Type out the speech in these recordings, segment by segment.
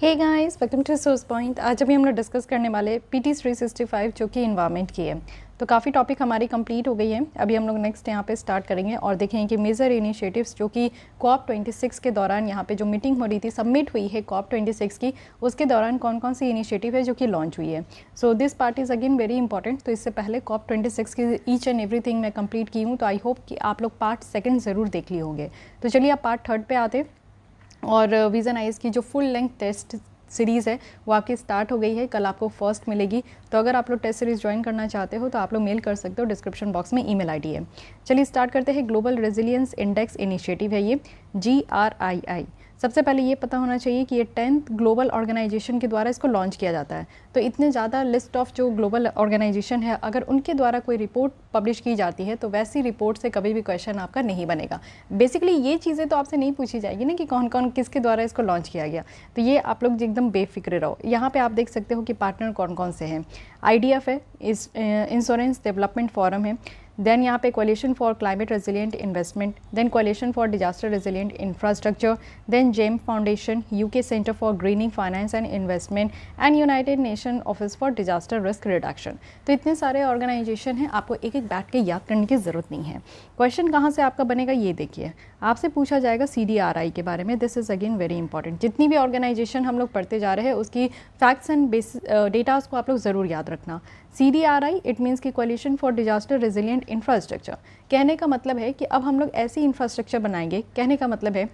Hey guys, welcome to Source Point. आज अभी हम लोग डिस्कस करने वाले PT 365 जो कि इन्वायरमेंट की है। तो काफ़ी टॉपिक हमारी कंप्लीट हो गई है। अभी हम लोग नेक्स्ट यहाँ पे स्टार्ट करेंगे और देखेंगे कि मेजर इनिशिएटिव्स जो कि COP26 के दौरान यहाँ पे जो मीटिंग हो रही थी, सबमिट हुई है COP26 की, उसके दौरान कौन कौन सी इनिशिएटिव है जो कि लॉन्च हुई है। So this part is again very important. तो इससे पहले COP26 की ईच एंड एवरीथिंग मैं कंप्लीट की हूँ, तो आई होप कि आप लोग पार्ट सेकेंड ज़रूर देख लिए होंगे। तो चलिए आप पार्ट थर्ड पे आते। और विज़न आईज की जो फुल लेंथ टेस्ट सीरीज़ है वो आपकी स्टार्ट हो गई है, कल आपको फर्स्ट मिलेगी। तो अगर आप लोग टेस्ट सीरीज़ ज्वाइन करना चाहते हो तो आप लोग मेल कर सकते हो, डिस्क्रिप्शन बॉक्स में ईमेल आईडी है। चलिए स्टार्ट करते हैं। ग्लोबल रेजिलियंस इंडेक्स इनिशिएटिव है ये, GRII। सबसे पहले ये पता होना चाहिए कि ये 10th ग्लोबल ऑर्गेनाइजेशन के द्वारा इसको लॉन्च किया जाता है। तो इतने ज़्यादा लिस्ट ऑफ जो ग्लोबल ऑर्गेनाइजेशन है, अगर उनके द्वारा कोई रिपोर्ट पब्लिश की जाती है तो वैसी रिपोर्ट से कभी भी क्वेश्चन आपका नहीं बनेगा। बेसिकली ये चीज़ें तो आपसे नहीं पूछी जाएगी ना कि कौन कौन किसके द्वारा इसको लॉन्च किया गया। तो ये आप लोग एकदम बेफिक्र रहो। यहाँ पे आप देख सकते हो कि पार्टनर कौन कौन से हैं। IDF है, इंश्योरेंस डेवलपमेंट फोरम है, देन यहाँ पे coalition for climate resilient investment, then coalition for disaster resilient infrastructure, then GEM foundation, UK centre for greening finance and investment and United Nation office for disaster risk reduction. तो इतने सारे organisation हैं, आपको एक एक बैठ के याद करने की ज़रूरत नहीं है। क्वेश्चन कहाँ से आपका बनेगा ये देखिए, आपसे पूछा जाएगा CDRI के बारे में। This is again very important. जितनी भी ऑर्गेनाइजेशन हम लोग पढ़ते जा रहे हैं उसकी फैक्ट्स एंड डेटास को आप लोग ज़रूर याद रखना। CDRI इट मीन्स की coalition for disaster resilient infrastructure. कहने का मतलब है कि अब हम लोग ऐसी इंफ्रास्ट्रक्चर बनाएंगे, कहने का मतलब है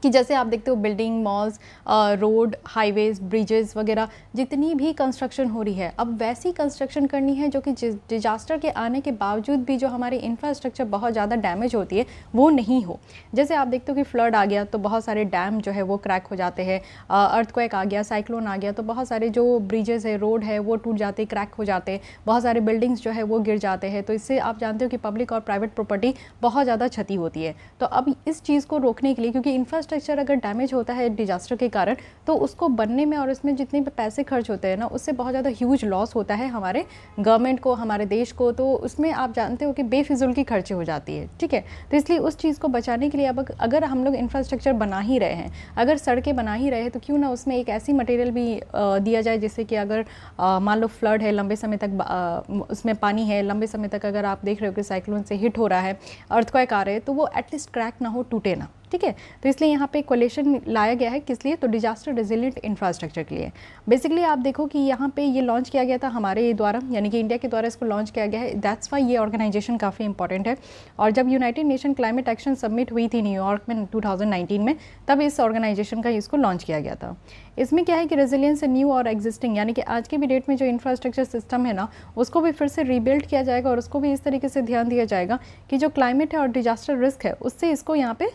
कि जैसे आप देखते हो building, malls, road, highways, bridges वगैरह जितनी भी कंस्ट्रक्शन हो रही है, अब वैसी कंस्ट्रक्शन करनी है जो कि डिजास्टर के आने के बावजूद भी जो हमारी इंफ्रास्ट्रक्चर बहुत ज़्यादा डैमेज होती है वो नहीं हो। जैसे आप देखते हो कि फ्लड आ गया तो बहुत सारे डैम जो है वो क्रैक हो जाते हैं, अर्थक्वेक आ गया, साइक्लोन आ गया तो बहुत सारे जो ब्रिजेस है, रोड है, वो टूट जाते, क्रैक हो जाते हैं, बहुत सारे बिल्डिंग्स जो है वो गिर जाते हैं। तो इससे आप जानते हो कि पब्लिक और प्राइवेट प्रॉपर्टी बहुत ज़्यादा क्षति होती है। तो अब इस चीज़ को रोकने के लिए, क्योंकि इंफ्रास्ट्रक्चर अगर डैमेज होता है डिजास्टर के कारण, तो उसको बनने में और उसमें जितने भी पैसे खर्च होते हैं ना, उससे बहुत ज़्यादा ह्यूज लॉस होता है हमारे गवर्नमेंट को, हमारे देश को। तो उसमें आप जानते हो कि बेफिजुल की खर्चे हो जाती है, ठीक है। तो इसलिए उस चीज़ को बचाने के लिए अब अगर हम लोग इंफ्रास्ट्रक्चर बना ही रहे हैं, अगर सड़कें बना ही रहे हैं, तो क्यों ना उसमें एक ऐसी मटेरियल भी दिया जाए जिससे कि अगर मान लो फ्लड है, लंबे समय तक उसमें पानी है, लंबे समय तक अगर आप देख रहे हो कि साइक्लोन से हिट हो रहा है, अर्थक्वेक आ रहे हैं, तो वो एटलीस्ट क्रैक ना हो, टूटे ना, ठीक है। तो इसलिए यहाँ पे कोलेशन लाया गया है, किस लिए? तो डिजास्टर रेजिलिएंट इंफ्रास्ट्रक्चर के लिए। बेसिकली आप देखो कि यहाँ पे ये लॉन्च किया गया था हमारे द्वारा, यानी कि इंडिया के द्वारा इसको लॉन्च किया गया है। दैट्स वाई ये ऑर्गेनाइजेशन काफ़ी इंपॉर्टेंट है। और जब United nation climate action submit हुई थी न्यूयॉर्क में 2019 में, तब इस ऑर्गेनाइजेशन का इसको लॉन्च किया गया था। इसमें क्या है कि रेजिलियंस न्यू और एग्जिस्टिंग, यानी कि आज की भी डेट में जो इंफ्रास्ट्रक्चर सिस्टम है ना, उसको भी फिर से रीबिल्ड किया जाएगा और उसको भी इस तरीके से ध्यान दिया जाएगा कि जो क्लाइमेट है और डिजास्टर रिस्क है उससे इसको यहाँ पे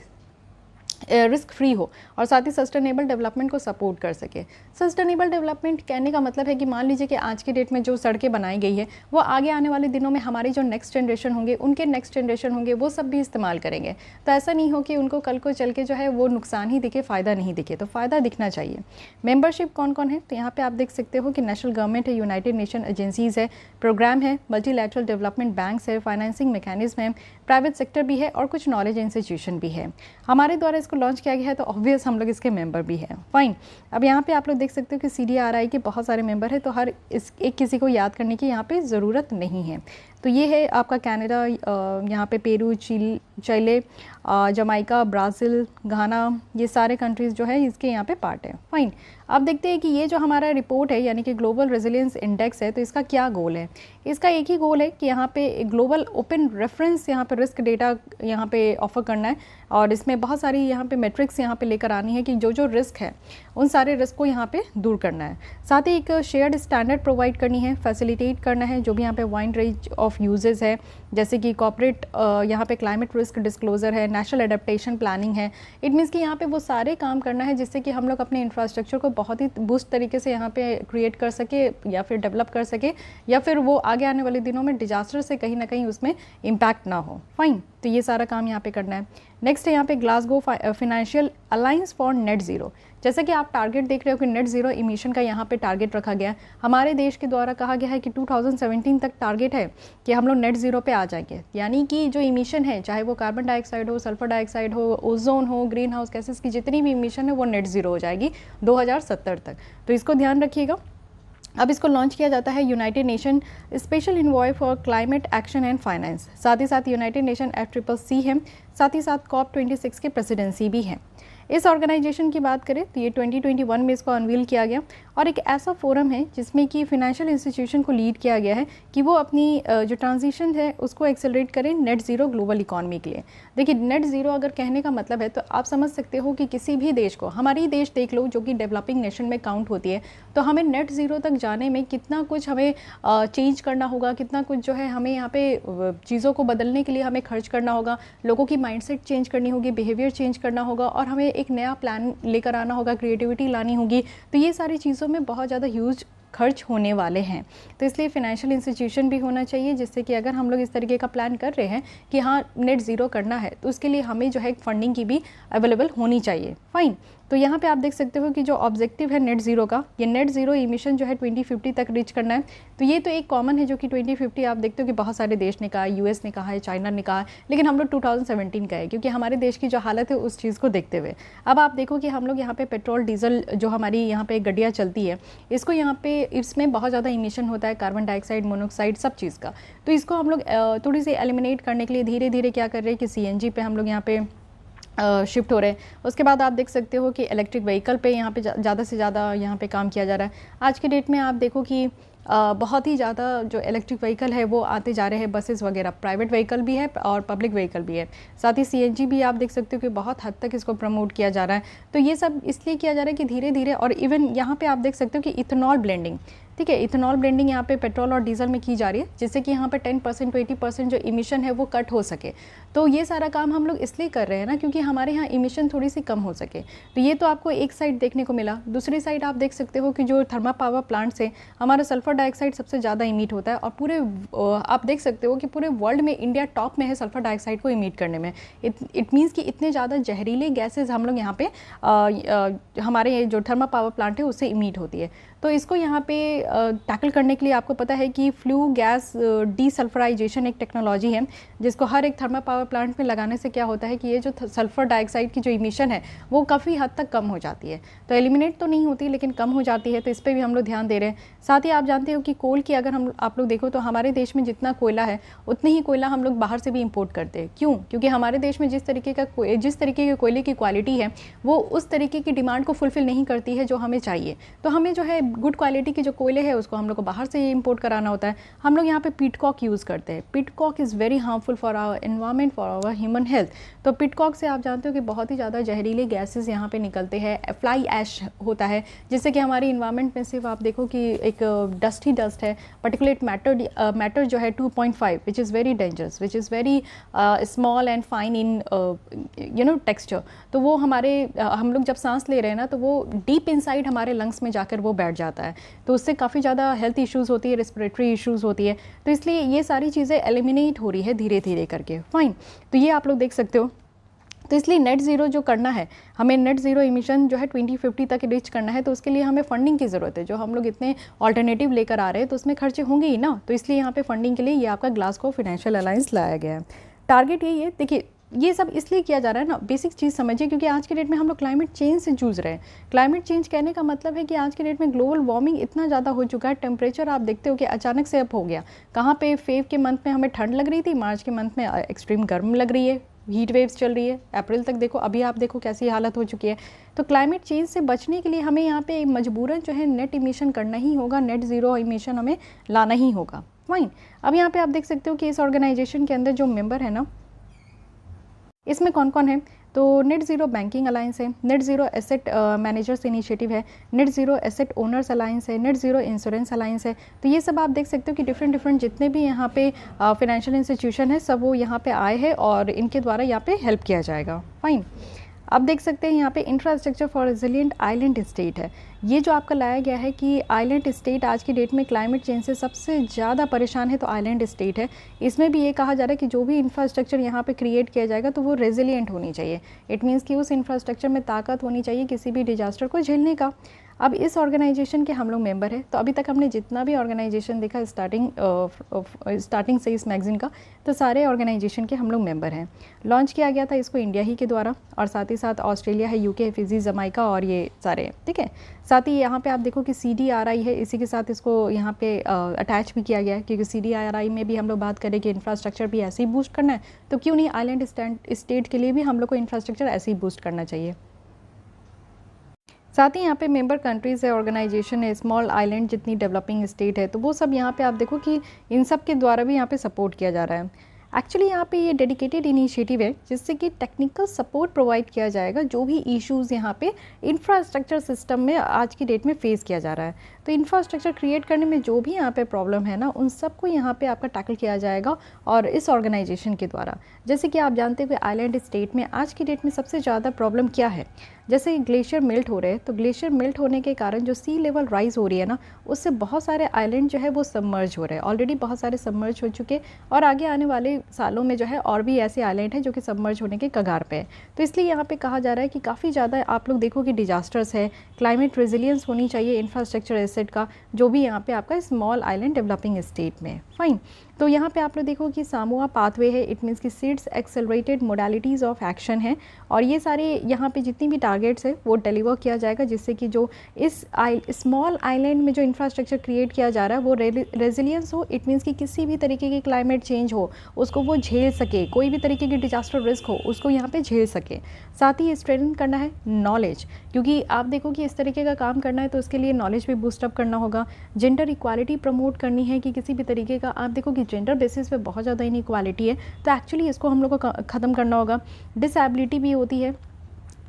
रिस्क फ्री हो और साथ ही सस्टेनेबल डेवलपमेंट को सपोर्ट कर सके। सस्टेनेबल डेवलपमेंट कहने का मतलब है कि मान लीजिए कि आज की डेट में जो सड़कें बनाई गई है वो आगे आने वाले दिनों में हमारी जो नेक्स्ट जनरेशन होंगे, उनके नेक्स्ट जनरेशन होंगे, वो सब भी इस्तेमाल करेंगे। तो ऐसा नहीं हो कि उनको कल को चल के जो है वो नुकसान ही दिखे, फ़ायदा नहीं दिखे। तो फ़ायदा दिखना चाहिए। मेंबरशिप कौन कौन है? तो यहाँ पर आप देख सकते हो कि नेशनल गवर्नमेंट है, यूनाइटेड नेशन एजेंसीज़ है, प्रोग्राम है, मल्टीलैटरल डेवलपमेंट बैंक्स है, फाइनेंसिंग मैकेनिज्म है, प्राइवेट सेक्टर भी है और कुछ नॉलेज इंस्टीट्यूशन भी है। हमारे द्वारा इसको लॉन्च किया गया है तो ऑब्वियस हम लोग इसके मेंबर भी हैं। फाइन। अब यहाँ पे आप लोग देख सकते हो कि CDRI के बहुत सारे मेंबर हैं, तो हर एक किसी को याद करने की यहाँ पे ज़रूरत नहीं है। तो ये है आपका कनाडा, यहाँ पे पेरू, चिले, जमाइका, ब्राज़ील, घाना, ये सारे कंट्रीज़ जो है इसके यहाँ पे पार्ट है। फाइन। अब देखते हैं कि ये जो हमारा रिपोर्ट है, यानी कि ग्लोबल रेजिलियंस इंडेक्स है, तो इसका क्या गोल है? इसका एक ही गोल है कि यहाँ पे ग्लोबल ओपन रेफरेंस यहाँ पे रिस्क डेटा यहाँ पे ऑफर करना है और इसमें बहुत सारी यहाँ पे मेट्रिक्स यहाँ पे लेकर आनी है कि जो जो रिस्क है उन सारे रिस्क को यहाँ पे दूर करना है। साथ ही एक शेयर्ड स्टैंडर्ड प्रोवाइड करनी है, फैसिलिटेट करना है जो भी यहाँ पे वाइड रेंज ऑफ यूजेस है, जैसे कि कॉर्पोरेट यहाँ पे क्लाइमेट रिस्क डिस्क्लोजर है, नेशनल एडेप्टेशन प्लानिंग है। इट मीन्स कि यहाँ पे वो सारे काम करना है जिससे कि हम लोग अपने इंफ्रास्ट्रक्चर को बहुत ही बूस्ट तरीके से यहाँ पे क्रिएट कर सके या फिर डेवलप कर सके, या फिर वो आगे आने वाले दिनों में डिजास्टर से कहीं ना कहीं उसमें इम्पैक्ट ना हो। फाइन। तो तो ये सारा काम यहाँ पे करना है। नेक्स्ट है यहाँ पे Glasgow financial alliance for net zero. जैसे कि आप टारगेट देख रहे हो कि नेट ज़ीरो इमिशन का यहाँ पे टारगेट रखा गया है, हमारे देश के द्वारा कहा गया है कि 2017 तक टारगेट है कि हम लोग नेट ज़ीरो पे आ जाएंगे। यानी कि जो इमिशन है, चाहे वो कार्बन डाइऑक्साइड हो, सल्फर डाइऑक्साइड हो, ओजोन हो, ग्रीन हाउस गैसेस की जितनी भी इमिशन है वो नेट ज़ीरो हो जाएगी 2070 तक। तो इसको ध्यान रखिएगा। अब इसको लॉन्च किया जाता है United nation special envoy for climate action and finance, साथ ही साथ यूनाइटेड नेशन FCCC है, साथ ही साथ COP26 की प्रेसिडेंसी भी है। इस ऑर्गेनाइजेशन की बात करें तो ये 2021 में इसको अनवील किया गया और एक ऐसा फोरम है जिसमें कि फिनेंशियल इंस्टीट्यूशन को लीड किया गया है कि वो अपनी जो ट्रांजिशन है उसको एक्सेलरेट करें नेट ज़ीरो ग्लोबल इकॉनमी के लिए। देखिए, नेट ज़ीरो अगर कहने का मतलब है तो आप समझ सकते हो कि किसी भी देश को, हमारी देश देख लो जो कि डेवलपिंग नेशन में काउंट होती है, तो हमें नेट ज़ीरो तक जाने में कितना कुछ हमें चेंज करना होगा, कितना कुछ जो है हमें यहाँ पे चीज़ों को बदलने के लिए हमें खर्च करना होगा, लोगों की माइंडसेट चेंज करनी होगी, बिहेवियर चेंज करना होगा और हमें एक नया प्लान लेकर आना होगा, क्रिएटिविटी लानी होगी। तो ये सारी चीज़ों में बहुत ज़्यादा ह्यूज खर्च होने वाले हैं। तो इसलिए फिनेंशियल इंस्टीट्यूशन भी होना चाहिए जिससे कि अगर हम लोग इस तरीके का प्लान कर रहे हैं कि हाँ नेट ज़ीरो करना है तो उसके लिए हमें जो है फंडिंग की भी अवेलेबल होनी चाहिए। फाइन। तो यहाँ पे आप देख सकते हो कि जो ऑब्जेक्टिव है नेट ज़ीरो का, ये नेट ज़ीरो इमिशन जो है 2050 तक रीच करना है। तो ये तो एक कॉमन है जो कि 2050 आप देखते हो कि बहुत सारे देश ने कहा है, US ने कहा है, चाइना ने कहा है, लेकिन हम लोग 2017 का है क्योंकि हमारे देश की जो हालत है उस चीज़ को देखते हुए। अब आप देखो कि हम लोग यहाँ पे पेट्रोल डीजल जो हमारी यहाँ पे गड्डियाँ चलती है, इसको यहाँ पे इसमें बहुत ज़्यादा इमिशन होता है, कार्बन डाइऑक्साइड, मोनोऑक्साइड, सब चीज़ का। तो इसको हम लोग थोड़ी सी एलिमिनेट करने के लिए धीरे धीरे क्या कर रहे हैं कि CNG पे हम लोग यहाँ पे शिफ्ट हो रहे हैं। उसके बाद आप देख सकते हो कि इलेक्ट्रिक व्हीकल पे यहाँ पे ज़्यादा से ज़्यादा यहाँ पे काम किया जा रहा है। आज के डेट में आप देखो कि बहुत ही ज़्यादा जो इलेक्ट्रिक व्हीकल है वो आते जा रहे हैं, बसेस वगैरह, प्राइवेट व्हीकल भी है और पब्लिक व्हीकल भी है। साथ ही CNG भी आप देख सकते हो कि बहुत हद तक इसको प्रमोट किया जा रहा है। तो ये सब इसलिए किया जा रहा है कि धीरे धीरे, और इवन यहाँ पे आप देख सकते हो कि इथेनॉल ब्लेंडिंग, ठीक है, इथेनॉल ब्लेंडिंग यहाँ पे पेट्रोल और डीजल में की जा रही है जिससे कि यहाँ पे 10% to 80% जो इमिशन है वो कट हो सके। तो ये सारा काम हम लोग इसलिए कर रहे हैं ना क्योंकि हमारे यहाँ इमिशन थोड़ी सी कम हो सके। तो ये तो आपको एक साइड देखने को मिला। दूसरी साइड आप देख सकते हो कि जो थर्मल पावर प्लांट से हमारा सल्फर डाइऑक्साइड सबसे ज़्यादा इमिट होता है और पूरे आप देख सकते हो कि पूरे वर्ल्ड में इंडिया टॉप में है सल्फर डाइऑक्साइड को इमिट करने में। इट मीन्स कि इतने ज़्यादा जहरीले गैसेज हम लोग यहाँ पे हमारे जो थर्मल पावर प्लांट है उससे इमिट होती है। तो इसको यहाँ पे टैकल करने के लिए आपको पता है कि फ्लू गैस डीसल्फराइजेशन एक टेक्नोलॉजी है जिसको हर एक थर्मल पावर प्लांट में लगाने से क्या होता है कि ये जो सल्फर डाइऑक्साइड की जो इमिशन है वो काफ़ी हद तक कम हो जाती है। तो एलिमिनेट तो नहीं होती लेकिन कम हो जाती है। तो इस पर भी हम लोग ध्यान दे रहे हैं। साथ ही आप जानते हो कि कोल की अगर आप लोग देखो तो हमारे देश में जितना कोयला है उतनी ही कोयला हम लोग बाहर से भी इम्पोर्ट करते हैं। क्यों? क्योंकि हमारे देश में जिस तरीके के कोयले की क्वालिटी है वो उस तरीके की डिमांड को फुलफिल नहीं करती है जो हमें चाहिए। तो हमें जो है गुड क्वालिटी के जो कोयले है उसको हम लोग को बाहर से इंपोर्ट कराना होता है। हम लोग यहाँ पे पिटकॉक यूज़ करते हैं। Petcoke is very harmful for our environment, for our human health. तो पिटकॉक से आप जानते हो कि बहुत ही ज़्यादा जहरीले गैसेस यहाँ पे निकलते हैं। फ्लाई ऐश होता है जिससे कि हमारी इन्वायरमेंट में सिर्फ आप देखो कि एक डस्ट ही डस्ट है। पर्टिकुलेट मैटर जो है 2.5 which is very dangerous, which is very small and fine in texture. तो वो हम लोग जब सांस ले रहे हैं ना तो वो डीप इनसाइड हमारे लंग्स में जाकर वो बैठ जाता है। तो उससे काफ़ी ज़्यादा हेल्थ इश्यूज़ होती है, रेस्पिरेटरी इश्यूज़ होती है। तो इसलिए ये सारी चीज़ें एलिमिनेट हो रही है धीरे धीरे करके। फाइन। तो ये आप लोग देख सकते हो। तो इसलिए नेट ज़ीरो जो करना है, हमें नेट ज़ीरो इमिशन जो है 2050 तक रीच करना है। तो उसके लिए हमें फंडिंग की ज़रूरत है। जो हम लोग इतने ऑल्टरनेटिव लेकर आ रहे हैं तो उसमें खर्चे होंगे ही ना। तो इसलिए यहाँ पे फंडिंग के लिए ये आपका ग्लासगो फाइनेंशियल अलायंस लाया गया है। टारगेट यही है। देखिए, ये सब इसलिए किया जा रहा है ना, बेसिक चीज़ समझिए, क्योंकि आज के डेट में हम लोग क्लाइमेट चेंज से जूझ रहे हैं। क्लाइमेट चेंज कहने का मतलब है कि आज के डेट में ग्लोबल वार्मिंग इतना ज़्यादा हो चुका है। टेम्परेचर आप देखते हो कि अचानक से अप हो गया। कहाँ पे फेब के मंथ में हमें ठंड लग रही थी, मार्च के मंथ में एक्सट्रीम गर्म लग रही है, हीट वेव्स चल रही है। अप्रैल तक देखो, अभी आप देखो कैसी हालत हो चुकी है। तो क्लाइमेट चेंज से बचने के लिए हमें यहाँ पे मजबूरन जो है नेट इमिशन करना ही होगा, नेट ज़ीरो इमिशन हमें लाना ही होगा। फाइन। अब यहाँ पे आप देख सकते हो कि इस ऑर्गेनाइजेशन के अंदर जो मेंबर है ना, इसमें कौन कौन है। तो नेट ज़ीरो बैंकिंग अलायंस है, net zero asset managers initiative है, net zero asset owners alliance है, नेट ज़ीरो इंश्योरेंस अलायंस है। तो ये सब आप देख सकते हो कि डिफरेंट जितने भी यहाँ पे फाइनेंशियल इंस्टीट्यूशन है सब वो यहाँ पे आए हैं और इनके द्वारा यहाँ पे हेल्प किया जाएगा। फाइन। आप देख सकते हैं यहाँ पे infrastructure for resilient island state है। ये जो आपका लाया गया है कि आइलैंड स्टेट आज की डेट में क्लाइमेट चेंज से सबसे ज़्यादा परेशान है, तो आइलैंड स्टेट है। इसमें भी ये कहा जा रहा है कि जो भी इंफ्रास्ट्रक्चर यहाँ पे क्रिएट किया जाएगा तो वो रेजिलिएंट होनी चाहिए। इट मीन्स कि उस इंफ्रास्ट्रक्चर में ताकत होनी चाहिए किसी भी डिजास्टर को झेलने का। अब इस ऑर्गेनाइजेशन के हम लोग मेंबर हैं। तो अभी तक हमने जितना भी ऑर्गेनाइजेशन देखा स्टार्टिंग से इस मैगजीन का, तो सारे ऑर्गेनाइजेशन के हम लोग मेंबर हैं। लॉन्च किया गया था इसको इंडिया ही के द्वारा, और साथ ही साथ ऑस्ट्रेलिया है, यूके है, फिजी, जमाइका और ये सारे, ठीक है। साथ ही यहाँ पे आप देखो कि CDRI है, इसी के साथ इसको यहाँ पे अटैच भी किया गया है, क्योंकि CDRI में भी हम लोग बात करें कि इंफ्रास्ट्रक्चर भी ऐसे ही बूस्ट करना है, तो क्यों नहीं आइलैंड स्टेट के लिए भी हम लोग को इंफ्रास्ट्रक्चर ऐसे ही बूस्ट करना चाहिए। साथ ही यहाँ पे मेंबर कंट्रीज़ है, ऑर्गेनाइजेशन है, स्मॉल आइलैंड जितनी डेवलपिंग स्टेट है, तो वो सब यहाँ पे आप देखो कि इन सब के द्वारा भी यहाँ पे सपोर्ट किया जा रहा है। एक्चुअली यहाँ पे ये डेडिकेटेड इनिशिएटिव है जिससे कि टेक्निकल सपोर्ट प्रोवाइड किया जाएगा जो भी इश्यूज़ यहाँ पे इंफ्रास्ट्रक्चर सिस्टम में आज की डेट में फेस किया जा रहा है। तो इंफ्रास्ट्रक्चर क्रिएट करने में जो भी यहाँ पे प्रॉब्लम है ना, उन सबको यहाँ पे आपका टैकल किया जाएगा और इस ऑर्गेनाइजेशन के द्वारा। जैसे कि आप जानते हुए आइलैंड स्टेट में आज की डेट में सबसे ज़्यादा प्रॉब्लम क्या है, जैसे ग्लेशियर मेल्ट हो रहे हैं, तो ग्लेशियर मेल्ट होने के कारण जो सी लेवल राइज हो रही है ना, उससे बहुत सारे आइलैंड जो है वो सबमर्ज हो रहे हैं। ऑलरेडी बहुत सारे सबमर्ज हो चुके, और आगे आने वाले सालों में जो है और भी ऐसे आइलैंड हैं जो कि सबमर्ज होने के कगार पे है। तो इसलिए यहाँ पे कहा जा रहा है कि काफ़ी ज़्यादा आप लोग देखो कि डिजास्टर्स है, क्लाइमेट रेजिलियंस होनी चाहिए इंफ्रास्ट्रक्चर एसेट का, जो भी यहाँ पे आपका स्मॉल आइलैंड डेवलपिंग स्टेट में। फाइन, तो यहाँ पे आप लोग देखो कि सामोआ पाथवे है, इट मीन्स कि seeds accelerated modalities of action है, और ये सारे यहाँ पे जितनी भी टारगेट्स है वो डिलीवर किया जाएगा, जिससे कि जो इस स्मॉल आइलैंड में जो इंफ्रास्ट्रक्चर क्रिएट किया जा रहा है वो रेजिलियंस हो। इट मीन्स कि किसी भी तरीके की क्लाइमेट चेंज हो उसको वो झेल सके, कोई भी तरीके की डिजास्टर रिस्क हो उसको यहाँ पे झेल सके। साथ ही स्ट्रेंथन करना है नॉलेज, क्योंकि आप देखो कि इस तरीके का काम करना है तो उसके लिए नॉलेज भी बूस्टअप करना होगा। जेंडर इक्वालिटी प्रमोट करनी है कि किसी भी तरीके का आप देखो कि जेंडर बेसिस पे बहुत ज़्यादा इनइक्वालिटी है, तो एक्चुअली इसको हम लोग को ख़त्म करना होगा। डिसेबिलिटी भी होती है,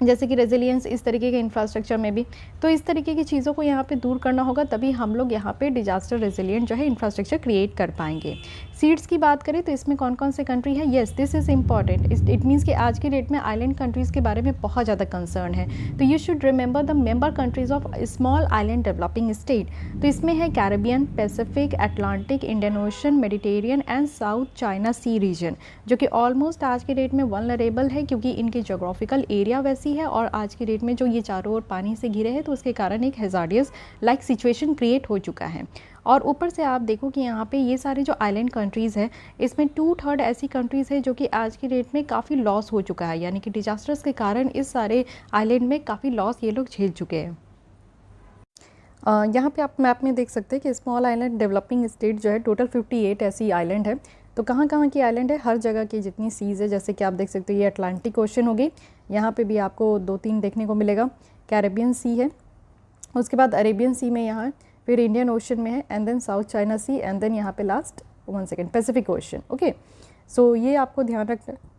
जैसे कि रेजिलियंस इस तरीके के इंफ्रास्ट्रक्चर में भी, तो इस तरीके की चीज़ों को यहाँ पे दूर करना होगा, तभी हम लोग यहाँ पे डिजास्टर रेजिलियंट जो है इंफ्रास्ट्रक्चर क्रिएट कर पाएंगे। सीड्स की बात करें तो इसमें कौन कौन से कंट्री है, yes this is important. It means कि आज की डेट में आइलैंड कंट्रीज़ के बारे में बहुत ज़्यादा कंसर्न है, तो you should remember the member countries of small island developing state. तो इसमें है Caribbean, Pacific, Atlantic, Indian Ocean, Mediterranean and South China Sea region, जो कि ऑलमोस्ट आज की डेट में वल्नरेबल है, क्योंकि इनकी जोग्राफिकल एरिया वैसी है, और आज की डेट में जो ये चारों ओर पानी से घिरे हैं तो उसके कारण एक हैजार्डियस लाइक सिचुएशन क्रिएट हो चुका है। और ऊपर से आप देखो कि यहाँ पे ये सारे जो आइलैंड कंट्रीज़ हैं, इसमें 2/3 ऐसी कंट्रीज़ हैं जो कि आज की डेट में काफ़ी लॉस हो चुका है, यानी कि डिजास्टर्स के कारण इस सारे आइलैंड में काफ़ी लॉस ये लोग झेल चुके हैं। यहाँ पे आप मैप में देख सकते हैं कि स्मॉल आइलैंड डेवलपिंग स्टेट जो है टोटल 58 ऐसी आइलैंड है। तो कहाँ कहाँ की आइलैंड है, हर जगह की जितनी सीज़ है, जैसे कि आप देख सकते हो ये अटलांटिक ओशन हो गई, यहाँ पे भी आपको 2-3 देखने को मिलेगा। कैरेबियन सी है, उसके बाद अरेबियन सी में यहाँ है, फिर इंडियन ओशन में है, and then South China Sea, and then यहाँ पे last 1 second Pacific Ocean. Okay, so ये आपको ध्यान रखना है।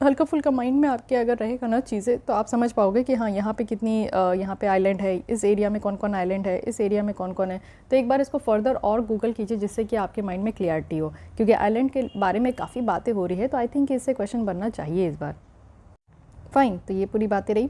हल्का फुल्का माइंड में आपके अगर रहेगा ना चीज़ें, तो आप समझ पाओगे कि हाँ यहाँ पे कितनी यहाँ पे आइलैंड है, इस एरिया में कौन कौन आइलैंड है, इस एरिया में कौन कौन है। तो एक बार इसको फर्दर और गूगल कीजिए, जिससे कि आपके माइंड में क्लियरिटी हो, क्योंकि आइलैंड के बारे में काफ़ी बातें हो रही है, तो आई थिंक इससे क्वेश्चन बनना चाहिए इस बार। फाइन, तो ये पूरी बातें रही।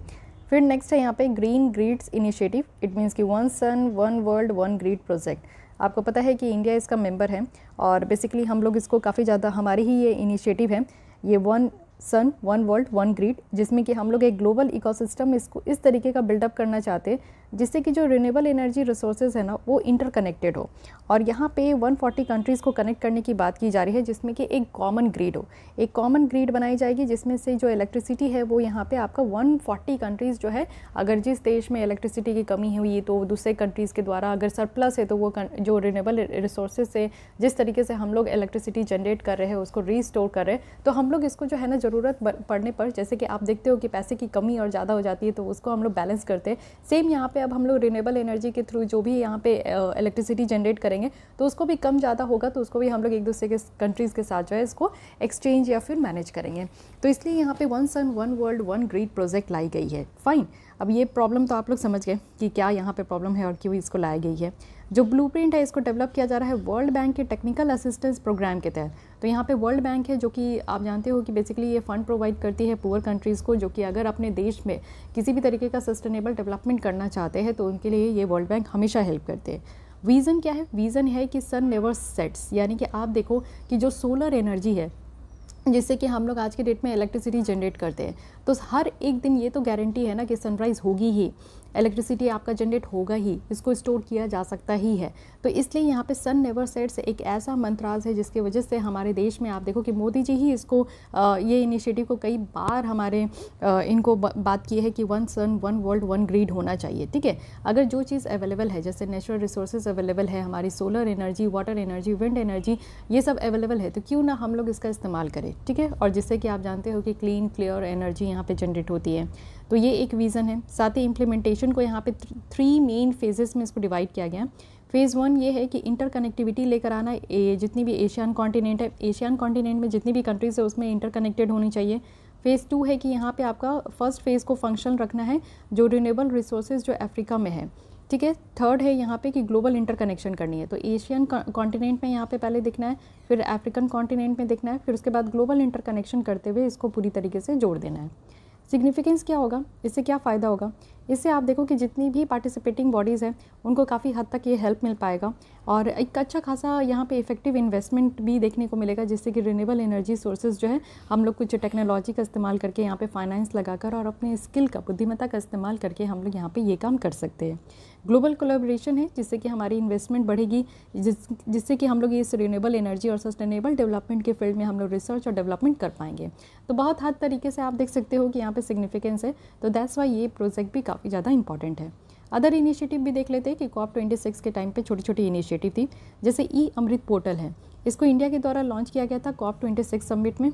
फिर नेक्स्ट है यहाँ पे green grids initiative. It means कि 1 सन 1 वर्ल्ड 1 ग्रिड प्रोजेक्ट। आपको पता है कि इंडिया इसका मेंबर है, और बेसिकली हम लोग इसको काफ़ी ज़्यादा, हमारी ही ये इनिशिएटिव है, ये 1 सन 1 वर्ल्ड 1 ग्रिड, जिसमें कि हम लोग एक ग्लोबल इकोसिस्टम इसको इस तरीके का बिल्डअप करना चाहते हैं जिससे कि जो रिन्यूएबल एनर्जी रिसोर्सेज है ना वो इंटरकनेक्टेड हो। और यहाँ पे 140 कंट्रीज़ को कनेक्ट करने की बात की जा रही है, जिसमें कि एक कॉमन ग्रिड हो, एक कॉमन ग्रिड बनाई जाएगी, जिसमें से जो इलेक्ट्रिसिटी है वो यहाँ पे आपका 140 कंट्रीज़ जो है, अगर जिस देश में इलेक्ट्रिसिटी की कमी हुई तो दूसरे कंट्रीज़ के द्वारा, अगर सरप्लस है तो वो जो रिन्यूएबल रिसोर्सेज से जिस तरीके से हम लोग इलेक्ट्रिसिटी जनरेट कर रहे हैं उसको रीस्टोर कर रहे हैं, तो हम लोग इसको जो है ना ज़रूरत पड़ने पर, जैसे कि आप देखते हो कि पैसे की कमी और ज़्यादा हो जाती है तो उसको हम लोग बैलेंस करते हैं। सेम यहाँ पे अब हम लोग रिन्यूएबल एनर्जी के थ्रू जो भी यहाँ पे इलेक्ट्रिसिटी जनरेट करेंगे तो उसको भी कम ज़्यादा होगा, तो उसको भी हम लोग एक दूसरे के कंट्रीज़ के साथ जो है इसको एक्सचेंज या फिर मैनेज करेंगे। तो इसलिए यहाँ पे 1 सन 1 वर्ल्ड 1 ग्रिड प्रोजेक्ट लाई गई है। फाइन, अब ये प्रॉब्लम तो आप लोग समझ गए कि क्या यहाँ पे प्रॉब्लम है और क्यों इसको लाई गई है। जो ब्लूप्रिंट है इसको डेवलप किया जा रहा है वर्ल्ड बैंक के टेक्निकल असिस्टेंस प्रोग्राम के तहत। तो यहाँ पे वर्ल्ड बैंक है जो कि आप जानते हो कि बेसिकली ये फंड प्रोवाइड करती है पुअर कंट्रीज़ को, जो कि अगर अपने देश में किसी भी तरीके का सस्टेनेबल डेवलपमेंट करना चाहते हैं तो उनके लिए ये वर्ल्ड बैंक हमेशा हेल्प करते हैं। विज़न क्या है? विज़न है कि सन नेवर सेट्स, यानी कि आप देखो कि जो सोलर एनर्जी है जिससे कि हम लोग आज के डेट में इलेक्ट्रिसिटी जनरेट करते हैं, तो हर एक दिन ये तो गारंटी है ना कि सनराइज़ होगी ही, इलेक्ट्रिसिटी आपका जनरेट होगा ही, इसको स्टोर किया जा सकता ही है। तो इसलिए यहाँ पे सन नेवर सेट्स एक ऐसा मंत्राज है जिसकी वजह से हमारे देश में आप देखो कि मोदी जी ही इसको ये इनिशिएटिव को कई बार हमारे इनको बात की है कि one sun one world one grid होना चाहिए। ठीक है, अगर जो चीज़ अवेलेबल है, जैसे नेचुरल रिसोर्सेज अवेलेबल है, हमारी solar energy, water energy, wind energy, ये सब अवेलेबल है, तो क्यों ना हम लोग इसका इस्तेमाल करें। ठीक है, और जिससे कि आप जानते हो कि क्लीन क्लियर एनर्जी यहाँ पे जनरेट होती है। तो ये एक विज़न है। साथ ही इम्प्लीमेंटेशन को यहाँ पे 3 मेन फेजेस में इसको डिवाइड किया गया। फेज़ 1 ये है कि इंटरकनेक्टिविटी लेकर आना, जितनी भी एशियन कॉन्टिनेंट है, एशियन कॉन्टिनेंट में जितनी भी कंट्रीज़ है उसमें इंटरकनेक्टेड होनी चाहिए। फेज़ 2 है कि यहाँ पे आपका फर्स्ट फेज़ को फंक्शन रखना है जो रिन्यूएबल रिसोर्सेज जो अफ्रीका में है। ठीक है, थर्ड है यहाँ पे कि ग्लोबल इंटरकनेक्शन करनी है, तो एशियन कॉन्टिनेंट में यहाँ पे पहले दिखना है, फिर अफ्रीकन कॉन्टिनेंट में दिखना है, फिर उसके बाद ग्लोबल इंटरकनेक्शन करते हुए इसको पूरी तरीके से जोड़ देना है। सिग्निफिकेंस क्या होगा, इससे क्या फ़ायदा होगा? इससे आप देखो कि जितनी भी पार्टिसिपेटिंग बॉडीज़ हैं उनको काफ़ी हद तक ये हेल्प मिल पाएगा और एक अच्छा खासा यहाँ पे इफेक्टिव इन्वेस्टमेंट भी देखने को मिलेगा, जिससे कि रिन्यूएबल एनर्जी सोर्सेज जो है हम लोग कुछ टेक्नोलॉजी का इस्तेमाल करके यहाँ पे फाइनेंस लगाकर और अपने स्किल का, बुद्धिमत्ता का इस्तेमाल करके हम लोग यहाँ पे ये काम कर सकते हैं। ग्लोबल कोलैबोरेशन है जिससे कि हमारी इन्वेस्टमेंट बढ़ेगी, जिससे कि हम लोग इस रिन्यूएबल एनर्जी और सस्टेनेबल डेवलपमेंट के फील्ड में हम लोग रिसर्च और डेवलपमेंट कर पाएंगे। तो बहुत हद तरीके से आप देख सकते हो कि यहाँ पे सिग्निफिकेंस है, तो दैट्स वाई ये प्रोजेक्ट भी काफ़ी ज़्यादा इंपॉर्टेंट है। अदर इनिशिएटिव भी देख लेते हैं कि COP26 के टाइम पे छोटी छोटी इनिशिएटिव थी, जैसे ई अमृत पोर्टल है, इसको इंडिया के द्वारा लॉन्च किया गया था COP26 समिट में।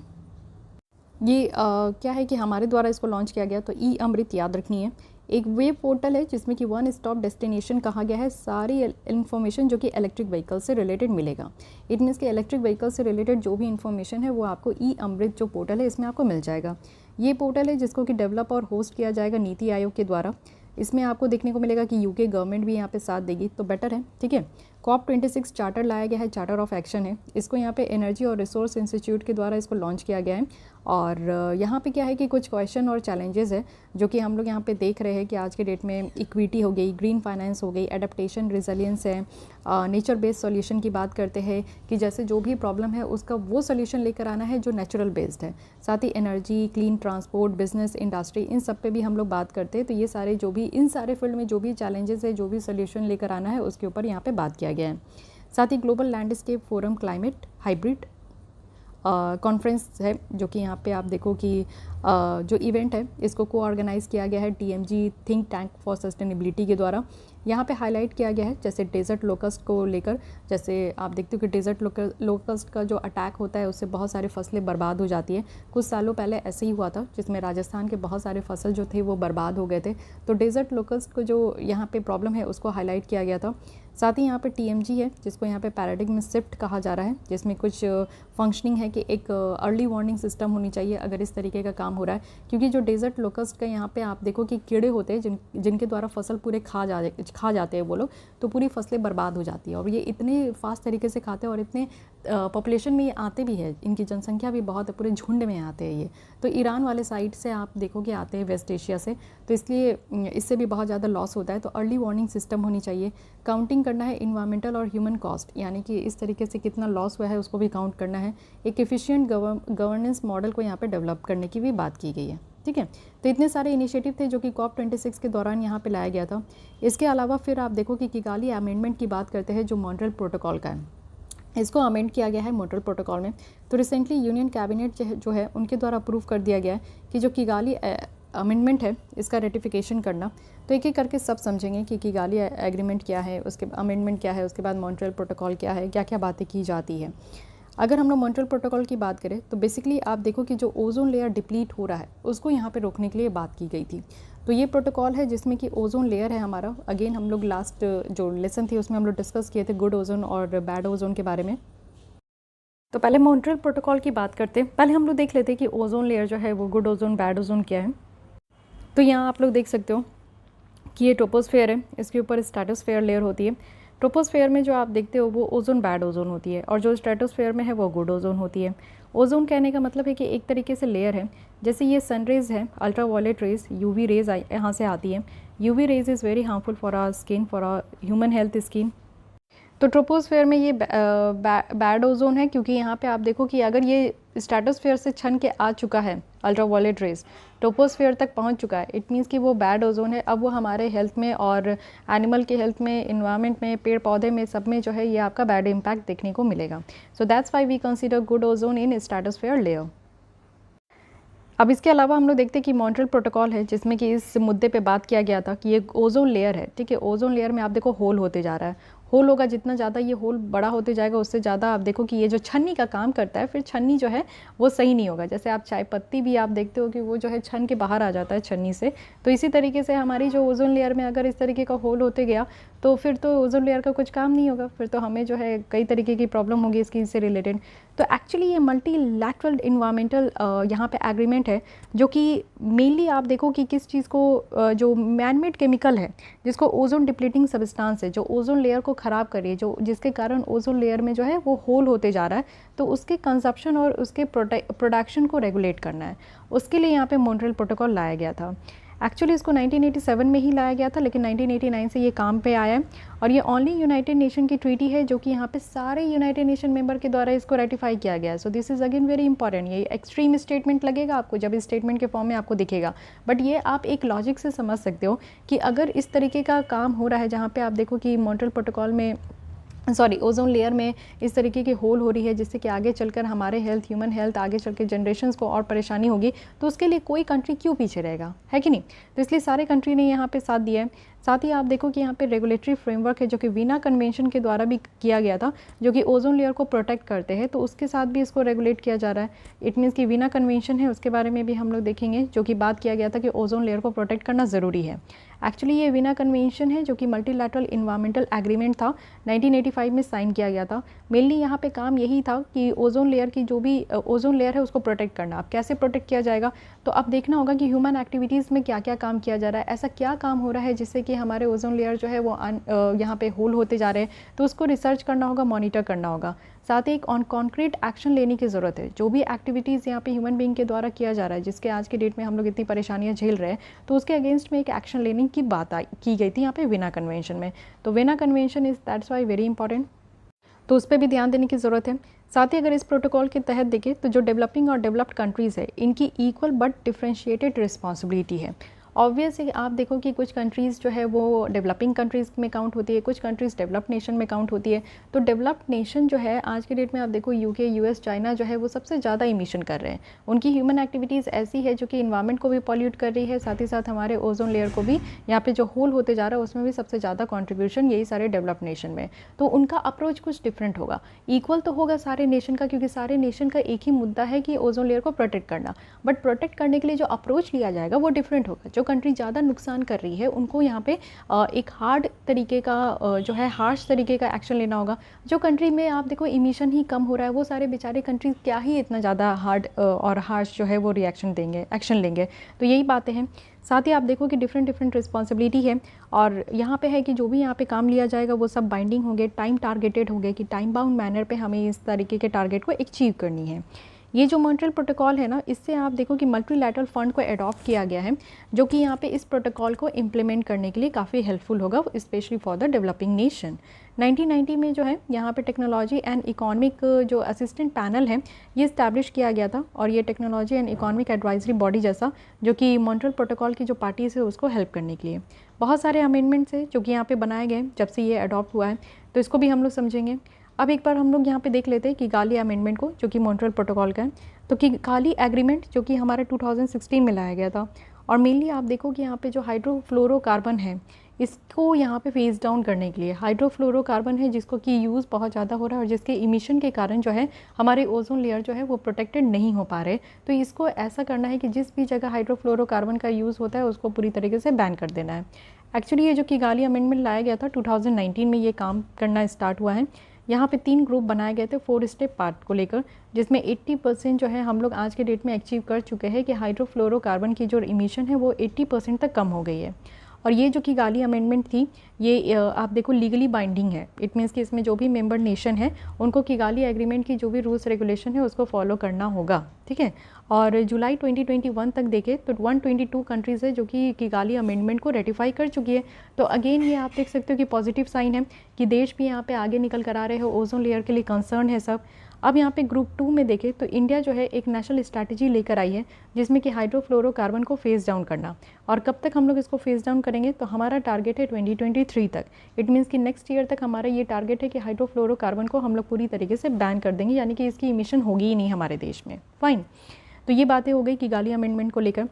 ये क्या है कि हमारे द्वारा इसको लॉन्च किया गया, तो ई अमृत याद रखनी है। एक वेब पोर्टल है जिसमें कि वन स्टॉप डेस्टिनेशन कहा गया है, सारी इन्फॉर्मेशन जो कि इलेक्ट्रिक व्हीकल से रिलेटेड मिलेगा। इट मीन्स कि इलेक्ट्रिक व्हीकल से रिलेटेड जो भी इन्फॉर्मेशन है वो आपको ई अमृत जो पोर्टल है इसमें आपको मिल जाएगा। ये पोर्टल है जिसको कि डेवलप और होस्ट किया जाएगा नीति आयोग के द्वारा। इसमें आपको देखने को मिलेगा कि यूके गवर्नमेंट भी यहाँ पे साथ देगी, तो बेटर है। ठीक है, COP26 चार्टर लाया गया है, चार्टर ऑफ एक्शन है, इसको यहाँ पे एनर्जी और रिसोर्स इंस्टीट्यूट के द्वारा इसको लॉन्च किया गया है। और यहाँ पे क्या है कि कुछ क्वेश्चन और चैलेंजेस है जो कि हम लोग यहाँ पे देख रहे हैं कि आज के डेट में इक्विटी हो गई, ग्रीन फाइनेंस हो गई, एडेप्टेशन, रिजिलियंस है, नेचर बेस्ड सॉल्यूशन की बात करते हैं कि जैसे जो भी प्रॉब्लम है उसका वो सॉल्यूशन लेकर आना है जो नेचुरल बेस्ड है। साथ ही energy, clean transport, business, industry, इन सब पे भी हम लोग बात करते हैं। तो ये सारे जो भी इन सारे फील्ड में जो भी चैलेंजेस है, जो भी सोल्यूशन लेकर आना है उसके ऊपर यहाँ पे बात किया गया है। साथ ही global landscape forum climate hybrid conference है जो कि यहाँ पे आप देखो कि जो इवेंट है इसको को ऑर्गेनाइज़ किया गया है TMG think tank for sustainability के द्वारा। यहाँ पे हाईलाइट किया गया है जैसे डेजर्ट लोकस्ट को लेकर, जैसे आप देखते हो कि डेजर्ट लोकस्ट का जो अटैक होता है उससे बहुत सारी फसलें बर्बाद हो जाती है। कुछ सालों पहले ऐसे ही हुआ था जिसमें राजस्थान के बहुत सारे फसल जो थे वो बर्बाद हो गए थे। तो डेजर्ट लोकस्ट को जो यहाँ पे प्रॉब्लम है उसको हाईलाइट किया गया था। साथ ही यहाँ पे TMG है जिसको यहाँ पे पैराडिग्म शिफ्ट कहा जा रहा है, जिसमें कुछ फंक्शनिंग है कि एक अर्ली वार्निंग सिस्टम होनी चाहिए अगर इस तरीके का काम हो रहा है, क्योंकि जो डेजर्ट लोकस्ट का यहाँ पे आप देखो कि कीड़े होते हैं जिनके द्वारा फसल पूरे खा जाते हैं वो लोग, तो पूरी फसलें बर्बाद हो जाती है। और ये इतने फास्ट तरीके से खाते हैं और इतने पॉपुलेशन में ये आते भी है, इनकी जनसंख्या भी बहुत है, पूरे झुंड में आते हैं ये। तो ईरान वाले साइड से आप देखो कि आते हैं वेस्ट एशिया से, तो इसलिए इससे भी बहुत ज़्यादा लॉस होता है। तो अर्ली वार्निंग सिस्टम होनी चाहिए, काउंटिंग करना है इन्वायरमेंटल और ह्यूमन कॉस्ट, यानी कि इस तरीके से कितना लॉस हुआ है उसको भी काउंट करना है। एक एफिशिएंट गवर्नेंस मॉडल को यहाँ पे डेवलप करने की भी बात की गई है। ठीक है, तो इतने सारे इनिशिएटिव थे जो कि COP26 के दौरान यहाँ पे लाया गया था। इसके अलावा फिर आप देखो कि किगाली अमेंडमेंट की बात करते हैं जो मॉन्ट्रियल प्रोटोकॉल का है, इसको अमेंड किया गया है मॉन्ट्रियल प्रोटोकॉल में। तो रिसेंटली यूनियन कैबिनेट जो है उनके द्वारा अप्रूव कर दिया गया है कि जो किगाली अमेंडमेंट है इसका रेटिफिकेशन करना। तो एक एक करके सब समझेंगे कि किगाली एग्रीमेंट क्या है, उसके अमेंडमेंट क्या है, उसके बाद मॉन्ट्रियल प्रोटोकॉल क्या है, क्या क्या बातें की जाती है। अगर हम लोग मॉन्ट्रियल प्रोटोकॉल की बात करें तो बेसिकली आप देखो कि जो ओजोन लेयर डिप्लीट हो रहा है उसको यहाँ पे रोकने के लिए बात की गई थी। तो ये प्रोटोकॉल है जिसमें कि ओजोन लेयर है हमारा। अगेन हम लोग लास्ट जो लेसन थी उसमें हम लोग डिस्कस किए थे गुड ओजोन और बैड ओजोन के बारे में। तो पहले मॉन्ट्रियल प्रोटोकॉल की बात करते हैं। पहले हम लोग देख लेते हैं कि ओजोन लेयर जो है वो गुड ओजोन बैड ओजोन क्या है। तो यहाँ आप लोग देख सकते हो कि ये ट्रोपोस्फेयर है, इसके ऊपर स्ट्रेटोस्फेयर लेयर होती है। ट्रोपोस्फेयर में जो आप देखते हो वो ओजोन बैड ओजोन होती है, और जो स्ट्रेटोस्फेयर में है वो गुड ओजोन होती है। ओजोन कहने का मतलब है कि एक तरीके से लेयर है, जैसे ये सनरेज है, ultra violet rays, UV rays यहाँ से आती है। UV rays is very harmful for our skin, for our human health skin. तो ट्रोपोस्फेयर में ये बैड ओजोन है, क्योंकि यहाँ पे आप देखो कि अगर ये स्ट्रेटोस्फेयर से छन के आ चुका है, अल्ट्रा वायलेट रेज ट्रोपोस्फेयर तक पहुँच चुका है, इट मीन्स कि वो बैड ओजोन है। अब वो हमारे हेल्थ में और एनिमल के हेल्थ में, इन्वायरमेंट में, पेड़ पौधे में, सब में जो है ये आपका बैड इम्पैक्ट देखने को मिलेगा। So that's why we consider good ozone in stratosphere layer. अब इसके अलावा हम लोग देखते हैं कि मॉन्ट्रियल प्रोटोकॉल है, जिसमें कि इस मुद्दे पे बात किया गया था कि ये ओजोन लेयर है, ठीक है। ओजोन लेयर में आप देखो होल होते जा रहा है, होल होगा, जितना ज़्यादा ये होल बड़ा होते जाएगा उससे ज़्यादा आप देखो कि ये जो छन्नी का काम करता है, फिर छन्नी जो है वो सही नहीं होगा। जैसे आप चाय पत्ती भी आप देखते हो कि वो जो है छन के बाहर आ जाता है छन्नी से, तो इसी तरीके से हमारी जो ओजोन लेयर में अगर इस तरीके का होल होते गया तो फिर तो ओजोन लेयर का कुछ काम नहीं होगा, फिर तो हमें जो है कई तरीके की प्रॉब्लम होगी इसकी से रिलेटेड। तो एक्चुअली ये मल्टीलैटरल इन्वायरमेंटल यहाँ पे एग्रीमेंट है, जो कि मेनली आप देखो कि किस चीज़ को जो मैनमेड केमिकल है, जिसको ओजोन डिप्लीटिंग सब्सटेंस है, जो ओजोन लेयर को ख़राब करे, जो जिसके कारण ओजोन लेयर में जो है वो होल होते जा रहा है, तो उसके कंजप्शन और उसके प्रोडक्शन को रेगुलेट करना है, उसके लिए यहाँ पे मॉन्ट्रियल प्रोटोकॉल लाया गया था। एक्चुअली इसको 1987 में ही लाया गया था, लेकिन 1989 से ये काम पे आया है, और ये ओनली यूनाइटेड नेशन की ट्रीटी है जो कि यहाँ पे सारे यूनाइटेड नेशन मेंबर के द्वारा इसको रेटिफाई किया गया है। So this is again very important. ये एक्सट्रीम स्टेटमेंट लगेगा आपको जब स्टेटमेंट के फॉर्म में आपको दिखेगा, बट ये आप एक लॉजिक से समझ सकते हो कि अगर इस तरीके का काम हो रहा है, जहाँ पे आप देखो कि मॉन्ट्रियल प्रोटोकॉल में ओजोन लेयर में इस तरीके की होल हो रही है, जिससे कि आगे चलकर हमारे हेल्थ, ह्यूमन हेल्थ, आगे चल के जनरेशन्स को और परेशानी होगी, तो उसके लिए कोई कंट्री क्यों पीछे रहेगा, है कि नहीं। तो इसलिए सारे कंट्री ने यहाँ पे साथ दिया है। साथ ही आप देखो कि यहाँ पे रेगुलेटरी फ्रेमवर्क है, जो कि वीना कन्वेंशन के द्वारा भी किया गया था, जो कि ओजोन लेयर को प्रोटेक्ट करते हैं, तो उसके साथ भी इसको रेगुलेट किया जा रहा है। इट मीन्स कि वीना कन्वेंशन है, उसके बारे में भी हम लोग देखेंगे, जो कि बात किया गया था कि ओजोन लेयर को प्रोटेक्ट करना ज़रूरी है। एक्चुअली ये वीना कन्वेंशन है, जो कि मल्टीलैटरल इन्वायरमेंटल एग्रीमेंट था, 1985 में साइन किया गया था। मेनली यहाँ पे काम यही था कि ओजोन लेयर की जो भी ओजोन लेयर है उसको प्रोटेक्ट करना। अब कैसे प्रोटेक्ट किया जाएगा, तो अब देखना होगा कि ह्यूमन एक्टिविटीज़ में क्या क्या काम किया जा रहा है, ऐसा क्या काम हो रहा है जिससे कि हमारे ओजोन लेयर जो है वो यहाँ पे होल होते जा रहे हैं, तो उसको रिसर्च करना होगा, मॉनिटर करना होगा। साथ ही एक ऑन कॉन्क्रीट एक्शन लेने की ज़रूरत है। जो भी एक्टिविटीज़ यहाँ पे ह्यूमन बीइंग के द्वारा किया जा रहा है, जिसके आज के डेट में हम लोग इतनी परेशानियाँ झेल रहे हैं, तो उसके अगेंस्ट में एक एक्शन लेने की बात की गई थी यहाँ पे वीना कन्वेंशन में। तो Veena convention is that's why very important, तो उस पर भी ध्यान देने की ज़रूरत है। साथ ही अगर इस प्रोटोकॉल के तहत देखें तो जो डेवलपिंग और डेवलप्ड कंट्रीज़ है, इनकी इक्वल बट डिफ्रेंशिएटेड रिस्पॉन्सिबिलिटी है। ऑब्वियस है, आप देखो कि कुछ कंट्रीज़ जो है वो डेवलपिंग कंट्रीज़ में काउंट होती है, कुछ कंट्रीज़ डेवलप्ड नेशन में काउंट होती है। तो डेवलप्ड नेशन जो है आज के डेट में आप देखो यूके, यूएस, चाइना जो है वो सबसे ज़्यादा इमिशन कर रहे हैं। उनकी ह्यूमन एक्टिविटीज़ ऐसी है जो कि इन्वायरमेंट को भी पॉल्यूट कर रही है, साथ ही साथ हमारे ओजोन लेयर को भी, यहाँ पे जो होल होते जा रहा है उसमें भी सबसे ज़्यादा कॉन्ट्रीब्यूशन यही सारे डेवलप्ड नेशन में। तो उनका अप्रोच कुछ डिफरेंट होगा। इक्वल तो होगा सारे नेशन का, क्योंकि सारे नेशन का एक ही मुद्दा है कि ओजोन लेयर को प्रोटेक्ट करना, बट प्रोटेक्ट करने के लिए जो अप्रोच लिया जाएगा वो डिफरेंट होगा। जो कंट्री ज़्यादा नुकसान कर रही है उनको यहाँ पे एक हार्ड तरीके का जो है हार्श तरीके का एक्शन लेना होगा। जो कंट्री में आप देखो इमिशन ही कम हो रहा है, वो सारे बेचारे कंट्रीज क्या ही इतना ज़्यादा हार्ड और हार्श जो है वो रिएक्शन देंगे, एक्शन लेंगे। तो यही बातें हैं। साथ ही आप देखो कि डिफरेंट रिस्पॉन्सिबिलिटी है, और यहाँ पे है कि जो भी यहाँ पे काम लिया जाएगा वो सब बाइंडिंग होंगे, टाइम टारगेटेड होंगे, कि टाइम बाउंड मैनर पे हमें इस तरीके के टारगेट को अचीव करनी है। ये जो मॉन्ट्रियल प्रोटोकॉल है ना, इससे आप देखो कि मल्टीलैटरल फंड को अडॉप्ट किया गया है, जो कि यहाँ पे इस प्रोटोकॉल को इम्प्लीमेंट करने के लिए काफ़ी हेल्पफुल होगा, specially for the developing nation. 1990 में जो है यहाँ पे टेक्नोलॉजी एंड इकोनॉमिक जो असिस्टेंट पैनल है ये इस्टेब्लिश किया गया था, और ये technology and economic advisory body जैसा, जो कि मॉन्ट्रियल प्रोटोकॉल की जो पार्टीज है उसको हेल्प करने के लिए बहुत सारे अमेंडमेंट्स है जो कि यहाँ पे बनाए गए जब से ये अडॉप्ट हुआ है, तो इसको भी हम लोग समझेंगे। अब एक बार हम लोग यहाँ पे देख लेते हैं कि गाली अमेंडमेंट को, जो कि मॉन्ट्रियल प्रोटोकॉल का है। तो कि गाली एग्रीमेंट जो कि हमारे 2016 में लाया गया था, और मेनली आप देखो कि यहाँ पे जो हाइड्रोफ्लोरोकार्बन है इसको यहाँ पे फेज डाउन करने के लिए, हाइड्रोफ्लोरोकार्बन है जिसको कि यूज़ बहुत ज़्यादा हो रहा है और जिसके इमिशन के कारण जो है हमारे ओजोन लेयर जो है वो प्रोटेक्टेड नहीं हो पा रहे। तो इसको ऐसा करना है कि जिस भी जगह हाइड्रोफ्लोरोकार्बन का यूज़ होता है उसको पूरी तरीके से बैन कर देना है। एक्चुअली ये जो कि गाली अमेंडमेंट लाया गया था 2019 में, ये काम करना स्टार्ट हुआ है। यहाँ पे 3 ग्रुप बनाए गए थे 4 स्टेप पार्ट को लेकर, जिसमें 80% जो है हम लोग आज के डेट में अचीव कर चुके हैं कि हाइड्रोफ्लोरोकार्बन की जो इमिशन है वो 80% तक कम हो गई है। और ये जो किगाली अमेंडमेंट थी ये आप देखो लीगली बाइंडिंग है। इट मीन्स कि इसमें जो भी मेंबर नेशन है उनको किगाली एग्रीमेंट की जो भी रूल्स रेगुलेशन है उसको फॉलो करना होगा, ठीक है। और जुलाई 2021 तक देखें तो 122 कंट्रीज़ है जो कि किगाली अमेंडमेंट को रेटिफाई कर चुकी है। तो अगेन ये आप देख सकते हो कि पॉजिटिव साइन है कि देश भी यहाँ पे आगे निकल कर आ रहे हो, ओजोन लेयर के लिए कंसर्न है सब। अब यहाँ पे ग्रुप 2 में देखें तो इंडिया जो है एक नेशनल स्ट्रैटेजी लेकर आई है जिसमें कि हाइड्रोफ्लोरोकार्बन को फेस डाउन करना। और कब तक हम लोग इसको फेस डाउन करेंगे, तो हमारा टारगेट है 2023 तक। इट मीन्स कि नेक्स्ट ईयर तक हमारा ये टारगेट है कि हाइड्रोफ्लोरोकार्बन को हम लोग पूरी तरीके से बैन कर देंगे, यानी कि इसकी इमिशन होगी ही नहीं हमारे देश में। फाइन, तो ये बातें हो गई किगाली अमेंडमेंट को लेकर।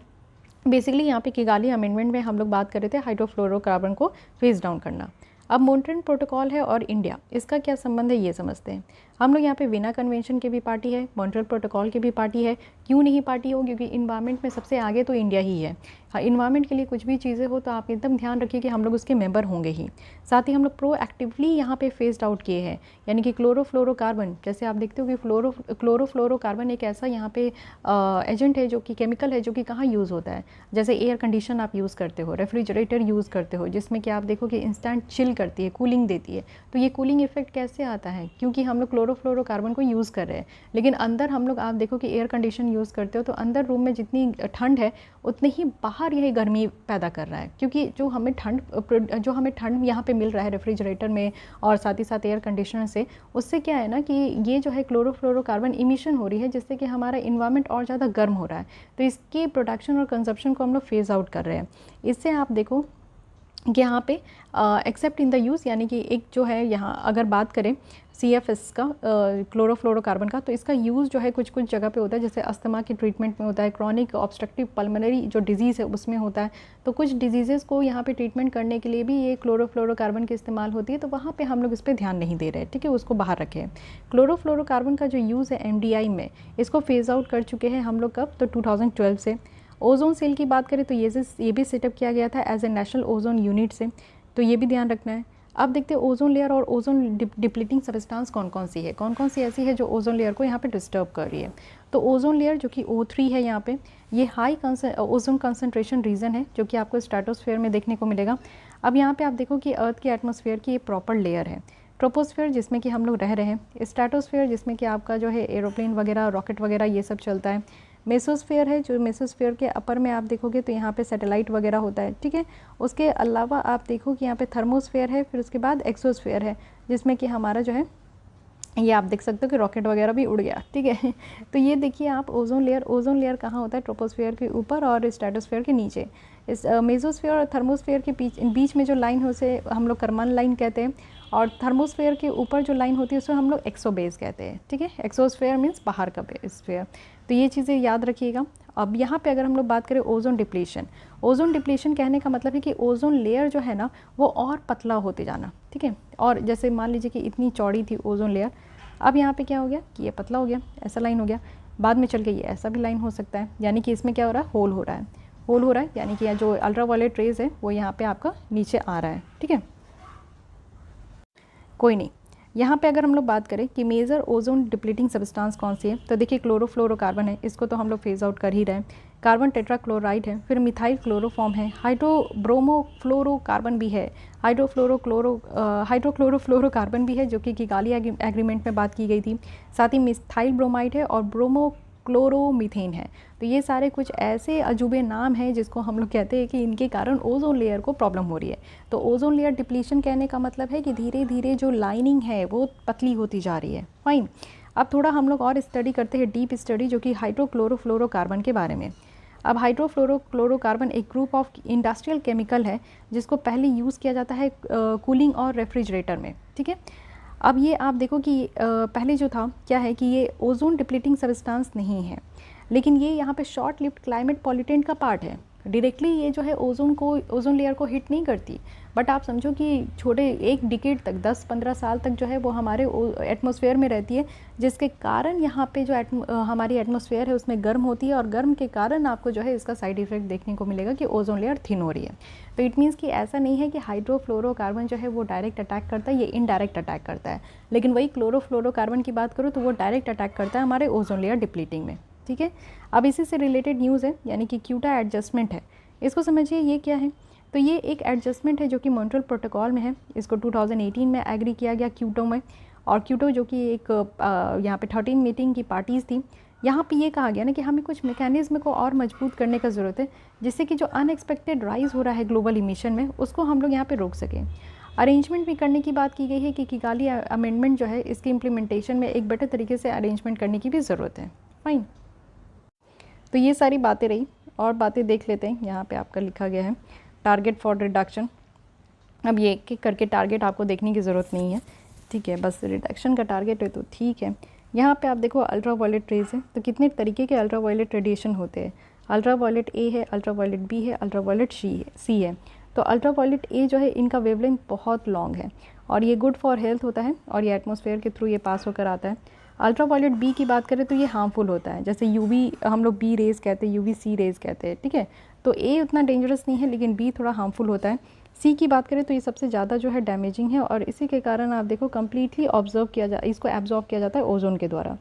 बेसिकली यहाँ पे किगाली अमेंडमेंट में हम लोग बात कर रहे थे हाइड्रोफ्लोरोकार्बन को फेस डाउन करना। अब मॉन्ट्रियल प्रोटोकॉल है और इंडिया, इसका क्या संबंध है ये समझते हैं। हम लोग यहाँ पे वीना कन्वेंशन के भी पार्टी है, मॉन्ट्रियल प्रोटोकॉल के भी पार्टी है। क्यों नहीं पार्टी हो, क्योंकि इन्वायरमेंट में सबसे आगे तो इंडिया ही है। हाँ, इन्वायरमेंट के लिए कुछ भी चीज़ें हो तो आप एकदम ध्यान रखिए कि हम लोग उसके मेंबर होंगे ही। साथ ही हम लोग प्रोएक्टिवली यहाँ पे फेस्ड आउट किए हैं, यानी कि क्लोरोफ्लोरोकार्बन, जैसे आप देखते हो कि क्लोरोफ्लोरोकार्बन एक ऐसा यहाँ पे एजेंट है जो कि केमिकल है जो कि कहाँ यूज़ होता है। जैसे एयर कंडीशन आप यूज़ करते हो, रेफ्रिजरेटर यूज़ करते हो, जिसमें कि आप देखो कि इंस्टेंट चिल करती है, कूलिंग देती है। तो ये कूलिंग इफेक्ट कैसे आता है, क्योंकि हम लोग क्लोरोफ्लोरोकार्बन को यूज़ कर रहे हैं। लेकिन अंदर हम लोग आप देखो कि एयर कंडीशन यूज़ करते हो तो अंदर रूम में जितनी ठंड है उतनी ही बाहर यही गर्मी पैदा कर रहा है, क्योंकि जो हमें ठंड यहाँ पे मिल रहा है रेफ्रिजरेटर में और साथ ही साथ एयर कंडीशनर से, उससे क्या है ना कि ये जो है क्लोरोफ्लोरोकार्बन इमिशन हो रही है, जिससे कि हमारा इन्वायरमेंट और ज़्यादा गर्म हो रहा है। तो इसकी प्रोडक्शन और कंजप्शन को हम लोग फेज आउट कर रहे हैं। इससे आप देखो कि यहाँ पे एक्सेप्ट इन द यूज़, यानी कि एक जो है यहाँ अगर बात करें CFS का क्लोरोफ्लोरोकार्बन का, तो इसका यूज़ जो है कुछ कुछ जगह पे होता है, जैसे अस्थमा के ट्रीटमेंट में होता है, क्रॉनिक ऑब्स्ट्रक्टिव पल्मोनरी जो डिजीज़ है उसमें होता है। तो कुछ डिजीज़ेज़ को यहाँ पे ट्रीटमेंट करने के लिए भी ये क्लोरोफ्लोरोकार्बन की इस्तेमाल होती है, तो वहाँ पे हम लोग इस पर ध्यान नहीं दे रहे, ठीक है, उसको बाहर रखें। क्लोरोफ्लोरोकार्बन का जो यूज़ है MDI में, इसको फेज़ आउट कर चुके हैं हम लोग कब, तो 2012 से। ओजोन सेल की बात करें तो ये भी सेटअप किया गया था as a national ozone unit से, तो ये भी ध्यान रखना है। अब देखते हैं ओजोन लेयर और ओजोन डिप्लीटिंग सब्सटेंस कौन कौन सी है, कौन कौन सी ऐसी है जो ओजोन लेयर को यहाँ पे डिस्टर्ब कर रही है। तो ओजोन लेयर जो कि O3 है यहाँ पे, ये हाई ओजोन कंसनट्रेशन रीजन है जो कि आपको स्ट्रेटोस्फेयर में देखने को मिलेगा। अब यहाँ पे आप देखो कि अर्थ के एटमॉस्फेयर की ये प्रॉपर लेयर है। ट्रोपोस्फेयर जिसमें कि हम लोग रह रहे हैं, स्ट्रेटोस्फेयर जिसमें कि आपका जो है एरोप्लेन वगैरह, रॉकेट वगैरह ये सब चलता है। मेसोस्फेयर है, जो मेसोस्फेयर के अपर में आप देखोगे तो यहाँ पे सैटेलाइट वगैरह होता है, ठीक है। उसके अलावा आप देखो कि यहाँ पे थर्मोस्फेयर है, फिर उसके बाद एक्सोस्फेयर है, जिसमें कि हमारा जो है ये आप देख सकते हो कि रॉकेट वगैरह भी उड़ गया, ठीक है। तो ये देखिए आप ओजोन लेयर कहाँ होता है, ट्रोपोस्फेयर के ऊपर और स्ट्रेटोस्फेयर के नीचे। इस मेसोस्फेयर और थर्मोस्फेयर के बीच में जो लाइन है उसे हम लोग करमान लाइन कहते हैं, और थर्मोस्फेयर के ऊपर जो लाइन होती है उसे हम लोग एक्सोबेस कहते हैं, ठीक है। एक्सोस्फेयर मीन्स बाहर का स्फेयर। तो ये चीज़ें याद रखिएगा। अब यहाँ पे अगर हम लोग बात करें ओजोन डिप्लीशन कहने का मतलब है कि ओजोन लेयर जो है ना वो और पतला होते जाना, ठीक है। और जैसे मान लीजिए कि इतनी चौड़ी थी ओजोन लेयर, अब यहाँ पे क्या हो गया कि ये पतला हो गया, ऐसा लाइन हो गया, बाद में चल के ये ऐसा भी लाइन हो सकता है, यानी कि इसमें क्या हो रहा है, होल हो रहा है, यानी कि जो अल्ट्रावायलेट रेज है वो यहाँ पे आपका नीचे आ रहा है, ठीक है। कोई नहीं, यहाँ पे अगर हम लोग बात करें कि मेजर ओजोन डिप्लीटिंग सब्सटेंस कौन सी है, तो देखिए क्लोरोफ्लोरोकार्बन है, इसको तो हम लोग फेज आउट कर ही रहे हैं। कार्बन टेट्राक्लोराइड है, फिर मिथाइल क्लोरोफॉर्म है, हाइड्रोब्रोमोफ्लोरोकार्बन भी है, हाइड्रोक्लोरोफ्लोरोकार्बन भी है जो कि किगाली एग्रीमेंट में बात की गई थी। साथ ही मिथाइल ब्रोमाइड है और ब्रोमोक्लोरोमीथेन है। तो ये सारे कुछ ऐसे अजूबे नाम हैं जिसको हम लोग कहते हैं कि इनके कारण ओजोन लेयर को प्रॉब्लम हो रही है। तो ओजोन लेयर डिप्लीशन कहने का मतलब है कि धीरे धीरे जो लाइनिंग है वो पतली होती जा रही है। फाइन, अब थोड़ा हम लोग और स्टडी करते हैं, डीप स्टडी, जो कि हाइड्रोक्लोरोफ्लोरोकार्बन के बारे में। अब हाइड्रोफ्लोरोक्लोरोकार्बन एक ग्रुप ऑफ इंडस्ट्रियल केमिकल है जिसको पहले यूज़ किया जाता है कूलिंग और रेफ्रिजरेटर में, ठीक है। अब ये आप देखो कि पहले जो था क्या है कि ये ओजोन डिप्लीटिंग सब्सटेंस नहीं है, लेकिन ये यहाँ पे शॉर्ट लिव्ड क्लाइमेट पॉल्यूटेंट का पार्ट है। डायरेक्टली ये जो है ओजोन लेयर को हिट नहीं करती, बट आप समझो कि छोटे एक डिकेड तक 10-15 साल तक जो है वो हमारे एटमॉस्फेयर में रहती है, जिसके कारण यहाँ पे जो हमारी एटमॉस्फेयर है उसमें गर्म होती है, और गर्म के कारण आपको जो है इसका साइड इफेक्ट देखने को मिलेगा कि ओजोन लेयर थिन हो रही है। तो इट मीन्स कि ऐसा नहीं है कि हाइड्रोफ्लोरोकार्बन जो है वो डायरेक्ट अटैक करता है, ये इनडायरेक्ट अटैक करता है। लेकिन वही क्लोरोफ्लोरोकार्बन की बात करूँ तो वो डायरेक्ट अटैक करता है हमारे ओजोन लेयर डिप्लीटिंग में, ठीक है। अब इसी से रिलेटेड न्यूज़ है, यानी कि क्यूटा एडजस्टमेंट है, इसको समझिए ये क्या है। तो ये एक एडजस्टमेंट है जो कि मॉन्ट्रियल प्रोटोकॉल में है। इसको 2018 में एग्री किया गया क्योटो में, और क्योटो जो कि एक यहाँ पे 13 मीटिंग की पार्टीज़ थी। यहाँ पे ये कहा गया ना कि हमें कुछ मैकेनिज़्म को और मजबूत करने का ज़रूरत है, जिससे कि जो अनएक्सपेक्टेड राइज़ हो रहा है ग्लोबल इमिशन में, उसको हम लोग यहाँ पे रोक सकें। अरेंजमेंट भी करने की बात की गई है कि किगाली अमेंडमेंट जो है इसकी इम्प्लीमेंटेशन में एक बेटर तरीके से अरेंजमेंट करने की भी ज़रूरत है। फाइन, तो ये सारी बातें रही, और बातें देख लेते हैं। यहाँ पे आपका लिखा गया है टारगेट फॉर रिडक्शन। अब ये एक एक करके टारगेट आपको देखने की ज़रूरत नहीं है, ठीक है, बस रिडक्शन का टारगेट है तो ठीक है। यहाँ पे आप देखो अल्ट्रा वायलेट रेज है, तो कितने तरीके के अल्ट्रा वायलेट रेडिएशन होते हैं। अल्ट्रा वायलेट ए है, अल्ट्रा वायलेट बी है, अल्ट्रा वायलेट सी है। तो अल्ट्रा वायलेट ए जो है इनका वेवलेंथ बहुत लॉन्ग है और ये गुड फॉर हेल्थ होता है और ये एटमॉस्फेयर के थ्रू ये पास होकर आता है। अल्ट्रा वायलेट बी की बात करें तो ये हार्मफुल होता है, जैसे यूवी हम लोग बी रेज कहते हैं, यूवी सी रेज कहते हैं, ठीक है। तो ए उतना डेंजरस नहीं है लेकिन बी थोड़ा हार्मफुल होता है। सी की बात करें तो ये सबसे ज़्यादा जो है डैमेजिंग है और इसी के कारण आप देखो कम्प्लीटली इसको एब्जॉर्ब किया जाता है ओजोन के द्वारा।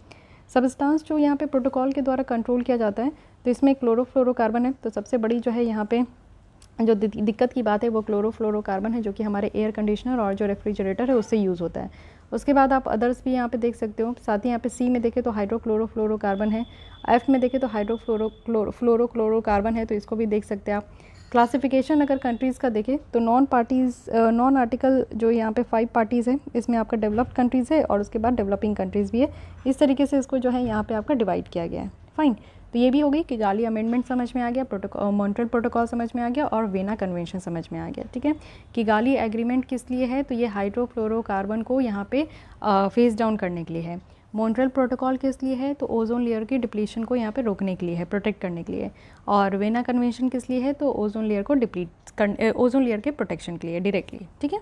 सब्सटेंस जो यहाँ पे प्रोटोकॉल के द्वारा कंट्रोल किया जाता है, तो इसमें क्लोरोफ्लोरोकार्बन है। तो सबसे बड़ी जो है यहाँ पे जो दिक्कत की बात है वो क्लोरोफ्लोरोकार्बन है, जो कि हमारे एयर कंडीशनर और जो रेफ्रिजरेटर है उससे यूज़ होता है। उसके बाद आप अदर्स भी यहाँ पे देख सकते हो। साथ ही यहाँ पे सी में देखें तो हाइड्रोक्लोरोफ्लोरोकार्बन है, एफ में देखें तो हाइड्रोफ्लोरोकार्बन है, तो इसको भी देख सकते हैं आप। क्लासिफिकेशन अगर कंट्रीज़ का देखें तो नॉन आर्टिकल जो यहाँ पे 5 पार्टीज़ है, इसमें आपका डेवलप्ड कंट्रीज़ है और उसके बाद डेवलपिंग कंट्रीज़ भी है। इस तरीके से इसको जो है यहाँ पे आपका डिवाइड किया गया है। फाइन, तो ये भी हो गई किगाली अमेंडमेंट समझ में आ गया, मॉन्ट्रियल प्रोटोकॉल समझ में आ गया और वेना कन्वेंशन समझ में आ गया, ठीक है। किगाली एग्रीमेंट किस लिए है, तो ये हाइड्रोफ्लोरोकार्बन को यहाँ पे फेस डाउन करने के लिए है। मॉन्ट्रियल प्रोटोकॉल किस लिए है, तो ओजोन लेयर की डिप्लीशन को यहाँ पे रोकने के लिए है, प्रोटेक्ट करने के लिए। और वेना कन्वेंशन किस लिए है, तो ओजोन लेयर को ओजोन लेयर के प्रोटेक्शन के लिए डायरेक्टली, ठीक है।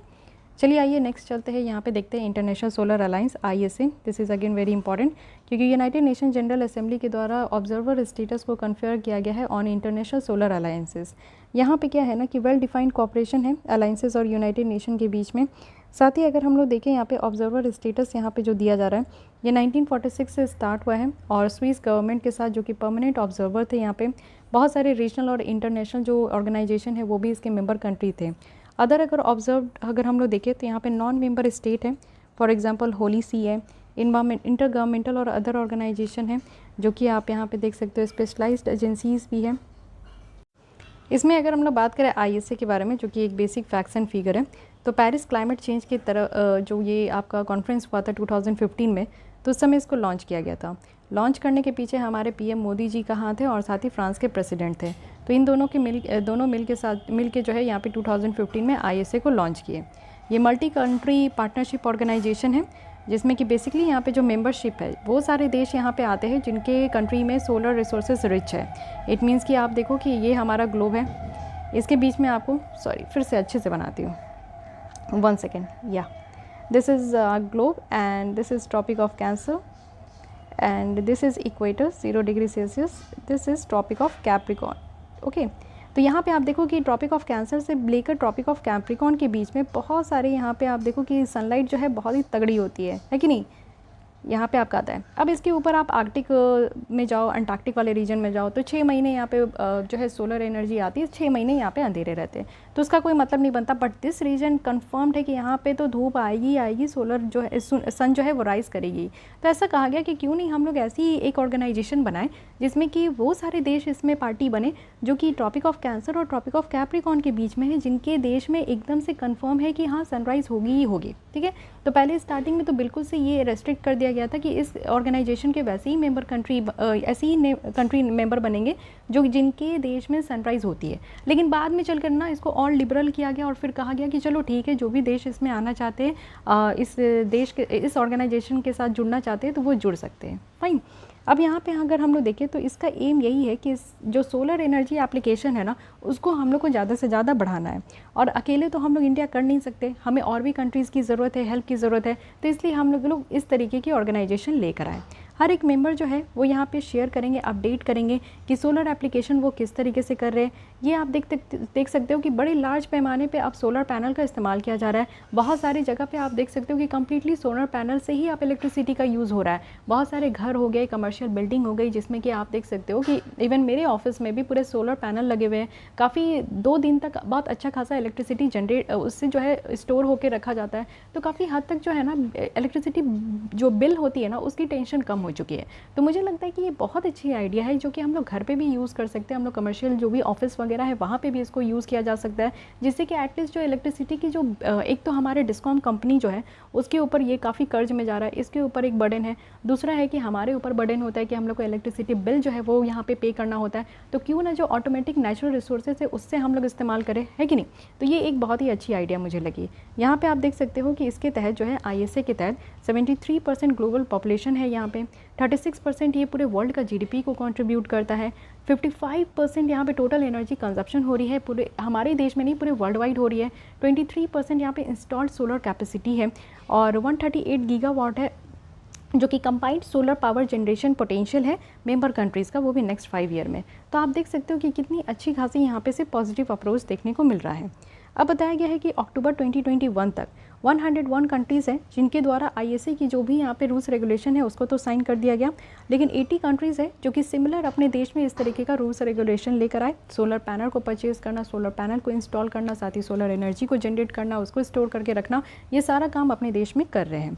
चलिए आइए नेक्स्ट चलते हैं। यहाँ पे देखते हैं international solar alliance ISA। This is again very important, क्योंकि यूनाइटेड नेशन जनरल असेंबली के द्वारा ऑब्जर्वर स्टेटस को कन्फर किया गया है ऑन इंटरनेशनल सोलर अलायंसेस। यहाँ पे क्या है ना कि वेल डिफाइंड कॉपरेशन है अलायंसेस और यूनाइटेड नेशन के बीच में। साथ ही अगर हम लोग देखें यहाँ पे ऑब्जर्वर स्टेटस यहाँ पे जो दिया जा रहा है, ये 1946 से स्टार्ट हुआ है और स्विस गवर्नमेंट के साथ जो कि परमानेंट ऑब्जर्वर थे यहाँ पे, बहुत सारे रीजनल और इंटरनेशनल जो ऑर्गेनाइजेशन है वो भी इसके मेंबर कंट्री थे। अगर हम लोग देखें तो यहाँ पे नॉन मेंबर स्टेट है, फॉर एग्जांपल होली सी है, इंटर गवर्नमेंटल और अदर ऑर्गेनाइजेशन है जो कि आप यहाँ पे देख सकते हो, स्पेशलाइज्ड एजेंसीज़ भी है। इसमें अगर हम लोग बात करें ISA के बारे में, जो कि एक बेसिक फैक्ट्स एंड फिगर है, तो पेरिस क्लाइमेट चेंज की तरह जो ये आपका कॉन्फ्रेंस हुआ था 2015 में, तो उस समय इसको लॉन्च किया गया था। लॉन्च करने के पीछे हमारे PM मोदी जी का हाथ है और साथ ही फ्रांस के प्रेसिडेंट थे। तो इन दोनों मिल के जो है यहाँ पे 2015 में ISA को लॉन्च किए। ये मल्टी कंट्री पार्टनरशिप ऑर्गेनाइजेशन है, जिसमें कि बेसिकली यहाँ पे जो मेंबरशिप है वो सारे देश यहाँ पे आते हैं जिनके कंट्री में सोलर रिसोर्सेज रिच है। इट मीन्स कि आप देखो कि ये हमारा ग्लोब है, इसके बीच में आपको फिर से अच्छे से बनाती हूँ, 1 सेकेंड, या this is globe and this is Tropic of Cancer and this is equator 0 degree Celsius, this is Tropic of Capricorn, okay. तो यहाँ पे आप देखो कि ट्रॉपिक ऑफ कैंसर से लेकर ट्रॉपिक ऑफ कैप्रिकॉर्न के बीच में बहुत सारे यहाँ पे आप देखो कि सनलाइट जो है बहुत ही तगड़ी होती है कि नहीं, यहाँ पे आपका आता है। अब इसके ऊपर आप आर्कटिक में जाओ, अंटार्कटिक वाले रीजन में जाओ, तो 6 महीने यहाँ पे जो है सोलर एनर्जी आती है, 6 महीने यहाँ पे अंधेरे रहते हैं, तो उसका कोई मतलब नहीं बनता। बट दिस रीजन कंफर्म्ड है कि यहाँ पे तो धूप आएगी, सोलर जो है सन जो है वो राइज़ करेगी। तो ऐसा कहा गया कि क्यों नहीं हम लोग ऐसी एक ऑर्गेनाइजेशन बनाएं जिसमें कि वो सारे देश इसमें पार्टी बने जो कि ट्रॉपिक ऑफ कैंसर और ट्रॉपिक ऑफ कैप्रिकॉर्न के बीच में है, जिनके देश में एकदम से कन्फर्म है कि हाँ सनराइज़ होगी ही होगी, ठीक है। तो पहले स्टार्टिंग में तो बिल्कुल से ये रेस्ट्रिक्ट कर दिया गया था कि इस ऑर्गेनाइजेशन के वैसे ही कंट्री मेंबर बनेंगे जो जिनके देश में सनराइज़ होती है। लेकिन बाद में चलकर ना इसको और लिबरल किया गया और फिर कहा गया कि चलो ठीक है, जो भी देश इसमें आना चाहते हैं, इस ऑर्गेनाइजेशन के साथ जुड़ना चाहते हैं तो वो जुड़ सकते हैं। फाइन, अब यहाँ पे अगर हम लोग देखें तो इसका एम यही है कि जो सोलर एनर्जी एप्लीकेशन है ना, उसको हम लोग को ज़्यादा से ज़्यादा बढ़ाना है। और अकेले तो हम लोग इंडिया कर नहीं सकते, हमें और भी कंट्रीज़ की ज़रूरत है, हेल्प की ज़रूरत है, तो इसलिए हम लोग इस तरीके की ऑर्गेनाइजेशन लेकर आए। हर एक मेंबर जो है वो यहाँ पे शेयर करेंगे, अपडेट करेंगे कि सोलर एप्लीकेशन वो किस तरीके से कर रहे हैं। ये आप देख सकते हो कि बड़े लार्ज पैमाने पे अब सोलर पैनल का इस्तेमाल किया जा रहा है। बहुत सारी जगह पे आप देख सकते हो कि कम्प्लीटली सोलर पैनल से ही आप इलेक्ट्रिसिटी का यूज़ हो रहा है। बहुत सारे घर हो गए, कमर्शियल बिल्डिंग हो गई, जिसमें कि आप देख सकते हो कि इवन मेरे ऑफिस में भी पूरे सोलर पैनल लगे हुए हैं। काफ़ी 2 दिन तक बहुत अच्छा खासा इलेक्ट्रिसिटी जनरेट उससे जो है स्टोर होकर रखा जाता है। तो काफ़ी हद तक जो है ना इलेक्ट्रिसिटी जो बिल होती है ना उसकी टेंशन कम हो चुकी है। तो मुझे लगता है कि ये बहुत अच्छी आइडिया है जो कि हम लोग घर पे भी यूज़ कर सकते हैं। हम लोग कमर्शियल जो भी ऑफिस वगैरह है वहाँ पे भी इसको यूज़ किया जा सकता है, जिससे कि एटलीस्ट जो इलेक्ट्रिसिटी की जो एक तो हमारे डिस्कॉम कंपनी जो है उसके ऊपर ये काफ़ी कर्ज में जा रहा है, इसके ऊपर एक बर्डन है। दूसरा है कि हमारे ऊपर बर्डन होता है कि हम लोग को इलेक्ट्रिसिटी बिल जो है वो यहाँ पे करना होता है। तो क्यों ना जो ऑटोमेटिक नेचुरल रिसोर्सेज है उससे हम लोग इस्तेमाल करें, है कि नहीं। तो ये एक बहुत ही अच्छी आइडिया मुझे लगी। यहाँ पे आप देख सकते हो कि इसके तहत जो है ISA के तहत 73% ग्लोबल पॉपुलेशन है यहाँ पे, 36% ये पूरे वर्ल्ड का GDP को कंट्रीब्यूट करता है, 55% यहाँ पे टोटल एनर्जी कंजप्शन हो रही है, पूरे हमारे देश में नहीं पूरे वर्ल्ड वाइड हो रही है। 23% यहाँ पे इंस्टॉल्ड सोलर कैपेसिटी है और 138 गीगावाट है जो कि combined solar power generation potential है मेंबर कंट्रीज़ का, वो भी नेक्स्ट 5 ईयर में। तो आप देख सकते हो कि कितनी अच्छी खासी यहाँ पे से पॉजिटिव अप्रोच देखने को मिल रहा है। अब बताया गया है कि अक्टूबर 2021 तक 101 कंट्रीज़ हैं जिनके द्वारा ISA की जो भी यहाँ पे रूल्स रेगुलेशन है उसको तो साइन कर दिया गया, लेकिन 80 कंट्रीज़ है जो कि सिमिलर अपने देश में इस तरीके का रूल्स रेगुलेशन लेकर आए। सोलर पैनल को परचेज करना, सोलर पैनल को इंस्टॉल करना, साथ ही सोलर एनर्जी को जनरेट करना, उसको स्टोर करके रखना, ये सारा काम अपने देश में कर रहे हैं।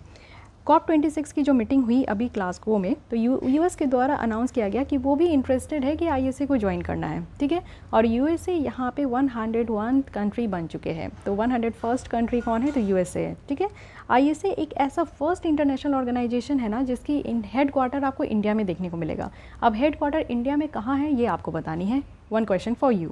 COP26 की जो मीटिंग हुई अभी ग्लासगो में, तो US के द्वारा अनाउंस किया गया कि वो भी इंटरेस्टेड है कि ISA को ज्वाइन करना है, ठीक है। और USA यहाँ पे 101 कंट्री बन चुके हैं। तो 101st कंट्री कौन है, तो USA है, ठीक है। ISA एक ऐसा फर्स्ट इंटरनेशनल ऑर्गेनाइजेशन है ना जिसकी हेड क्वार्टर आपको इंडिया में देखने को मिलेगा। अब हेड क्वार्टर इंडिया में कहाँ है ये आपको बतानी है, 1 क्वेश्चन फॉर यू।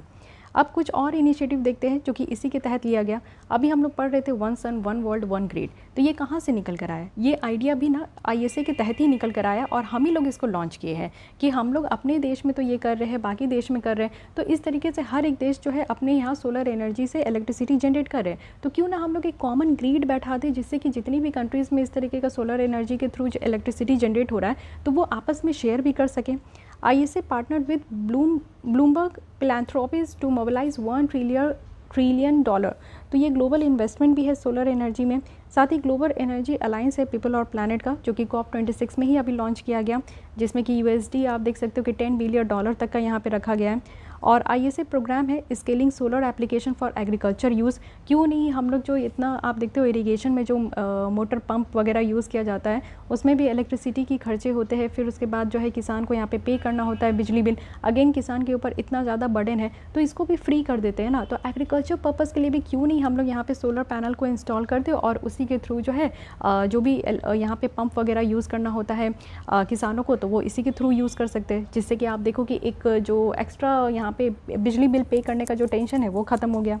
अब कुछ और इनिशिएटिव देखते हैं जो कि इसी के तहत लिया गया। अभी हम लोग पढ़ रहे थे 1 सन 1 वर्ल्ड 1 ग्रिड, तो ये कहाँ से निकल कर आया, ये आइडिया भी ना ISA के तहत ही निकल कर आया और हम ही लोग इसको लॉन्च किए हैं कि हम लोग अपने देश में तो ये कर रहे हैं, बाकी देश में कर रहे हैं। तो इस तरीके से हर एक देश जो है अपने यहाँ सोलर एनर्जी से इलेक्ट्रिसिटी जनरेट कर रहे हैं। तो क्यों ना हम लोग एक कॉमन ग्रिड बैठा दें जिससे कि जितनी भी कंट्रीज़ में इस तरीके का सोलर एनर्जी के थ्रू इलेक्ट्रिसिटी जनरेट हो रहा है तो वो आपस में शेयर भी कर सकें। ISA partnered with Bloomberg Philanthropies to mobilize $1 trillion. तो ये ग्लोबल इन्वेस्टमेंट भी है सोलर एनर्जी में। साथ ही ग्लोबल एनर्जी अलायंस है पीपल और प्लैनेट का, जो कि COP26 में ही अभी लॉन्च किया गया, जिसमें कि USD आप देख सकते हो कि $10 बिलियन तक का यहाँ पे रखा गया है। और ISA प्रोग्राम है scaling solar application for agriculture use. क्यों नहीं हम लोग जो इतना आप देखते हो इरिगेशन में जो मोटर पंप वगैरह यूज़ किया जाता है उसमें भी इलेक्ट्रिसिटी की खर्चे होते हैं, फिर उसके बाद जो है किसान को यहाँ पे करना होता है बिजली बिल। अगेन किसान के ऊपर इतना ज़्यादा बर्डन है तो इसको भी फ्री कर देते हैं ना। तो एग्रीकल्चर पर्पज़ के लिए भी क्यों नहीं हम लोग यहाँ पे सोलर पैनल को इंस्टॉल कर दे और उसी के थ्रू जो है जो भी यहाँ पे पंप वगैरह यूज़ करना होता है किसानों को, तो वो इसी के थ्रू यूज़ कर सकते हैं, जिससे कि आप देखो कि एक जो एक्स्ट्रा यहाँ पे बिजली बिल पे करने का जो टेंशन है वो ख़त्म हो गया।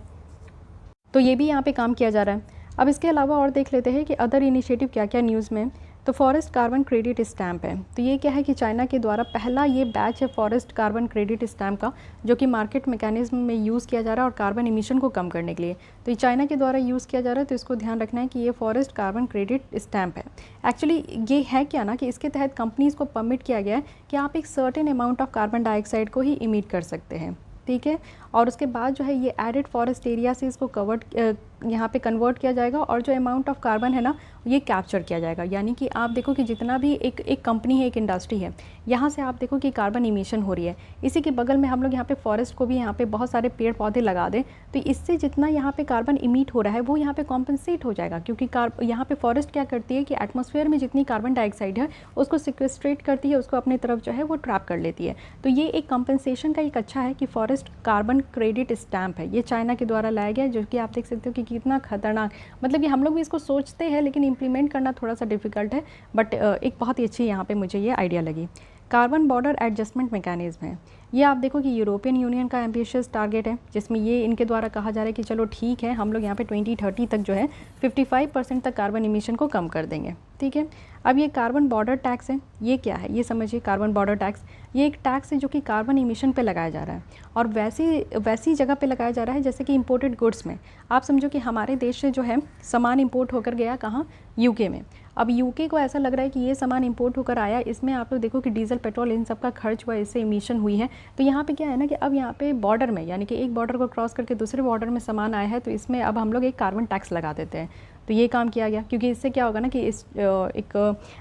तो ये भी यहाँ पे काम किया जा रहा है। अब इसके अलावा और देख लेते हैं कि अदर इनिशिएटिव क्या क्या न्यूज़ में। तो फॉरेस्ट कार्बन क्रेडिट स्टैम्प है। तो ये क्या है कि चाइना के द्वारा पहला ये बैच है फॉरेस्ट कार्बन क्रेडिट स्टैम्प का, जो कि मार्केट मैकेनिज्म में यूज़ किया जा रहा है और कार्बन इमिशन को कम करने के लिए। तो ये चाइना के द्वारा यूज़ किया जा रहा है, तो इसको ध्यान रखना है कि ये फॉरेस्ट कार्बन क्रेडिट स्टैम्प है। एक्चुअली ये है क्या ना कि इसके तहत कंपनीज़ को परमिट किया गया है कि आप एक certain amount of carbon dioxide को ही इमिट कर सकते हैं, ठीक है। और उसके बाद जो है ये एडेड फॉरेस्ट एरिया से इसको कवर्ड यहाँ पे कन्वर्ट किया जाएगा और जो अमाउंट ऑफ कार्बन है ना ये कैप्चर किया जाएगा। यानी कि आप देखो कि जितना भी एक कंपनी है, एक इंडस्ट्री है, यहाँ से आप देखो कि कार्बन इमिशन हो रही है, इसी के बगल में हम लोग यहाँ पे फॉरेस्ट को भी यहाँ पे बहुत सारे पेड़ पौधे लगा दें तो इससे जितना यहाँ पे कार्बन इमिट हो रहा है वो यहाँ पे कॉम्पनसेट हो जाएगा। क्योंकि यहाँ पे फॉरेस्ट क्या करती है कि एटमॉस्फेयर में जितनी कार्बन डाइऑक्साइड है उसको सिक्वेस्ट्रेट करती है, उसको अपनी तरफ जो है वो ट्रैप कर लेती है। तो ये एक कॉम्पनसेशन का एक अच्छा है कि फॉरेस्ट कार्बन क्रेडिट स्टैम्प है, ये चाइना के द्वारा लाया गया, जो कि आप देख सकते हो कि कितना खतरनाक, मतलब कि हम लोग भी इसको सोचते हैं लेकिन इम्प्लीमेंट करना थोड़ा सा डिफिकल्ट है, बट एक बहुत ही अच्छी यहाँ पे मुझे ये आइडिया लगी। कार्बन बॉर्डर एडजस्टमेंट मैकेनिज्म है। ये आप देखो कि यूरोपियन यूनियन का एम्बिशियस टारगेट है, जिसमें ये इनके द्वारा कहा जा रहा है कि चलो ठीक है हम लोग यहाँ पे 2030 तक जो है 55% तक कार्बन इमिशन को कम कर देंगे, ठीक है। अब ये कार्बन बॉर्डर टैक्स है, ये क्या है ये समझिए। कार्बन बॉर्डर टैक्स ये एक टैक्स है जो कि कार्बन इमिशन पे लगाया जा रहा है, और वैसी जगह पे लगाया जा रहा है जैसे कि इंपोर्टेड गुड्स में। आप समझो कि हमारे देश से जो है सामान इंपोर्ट होकर गया कहाँ, यूके में। अब यूके को ऐसा लग रहा है कि ये सामान इंपोर्ट होकर आया, इसमें आप लोग देखो कि डीजल पेट्रोल इन सब का खर्च हुआ, इससे इमिशन हुई है। तो यहाँ पे क्या है ना कि अब यहाँ पे बॉर्डर में, यानी कि एक बॉर्डर को क्रॉस करके दूसरे बॉर्डर में सामान आया है, तो इसमें अब हम लोग एक कार्बन टैक्स लगा देते हैं। तो ये काम किया गया, क्योंकि इससे क्या होगा ना कि इस एक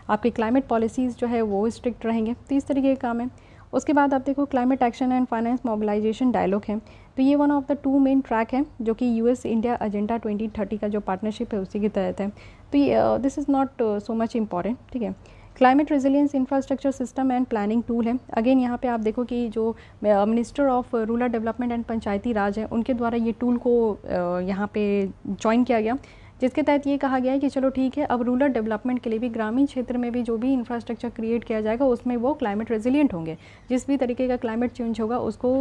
आपकी क्लाइमेट पॉलिसीज़ जो है वो स्ट्रिक्ट रहेंगे। तो इस तरीके का काम है। उसके बाद आप देखो climate action and finance mobilisation dialogue है। तो ये one of the 2 main track है जो कि यूएस इंडिया एजेंडा 2030 का जो पार्टनरशिप है उसी के तहत है। तो ये this is not so much important, ठीक है। Climate resilience infrastructure system and planning tool है। अगेन यहाँ पे आप देखो कि जो minister of rural development and Panchayati Raj है उनके द्वारा ये टूल को यहाँ पे ज्वाइन किया गया, जिसके तहत ये कहा गया है कि चलो ठीक है, अब रूरल डेवलपमेंट के लिए भी ग्रामीण क्षेत्र में भी जो भी इंफ्रास्ट्रक्चर क्रिएट किया जाएगा उसमें वो क्लाइमेट रेजिलिएंट होंगे। जिस भी तरीके का क्लाइमेट चेंज होगा उसको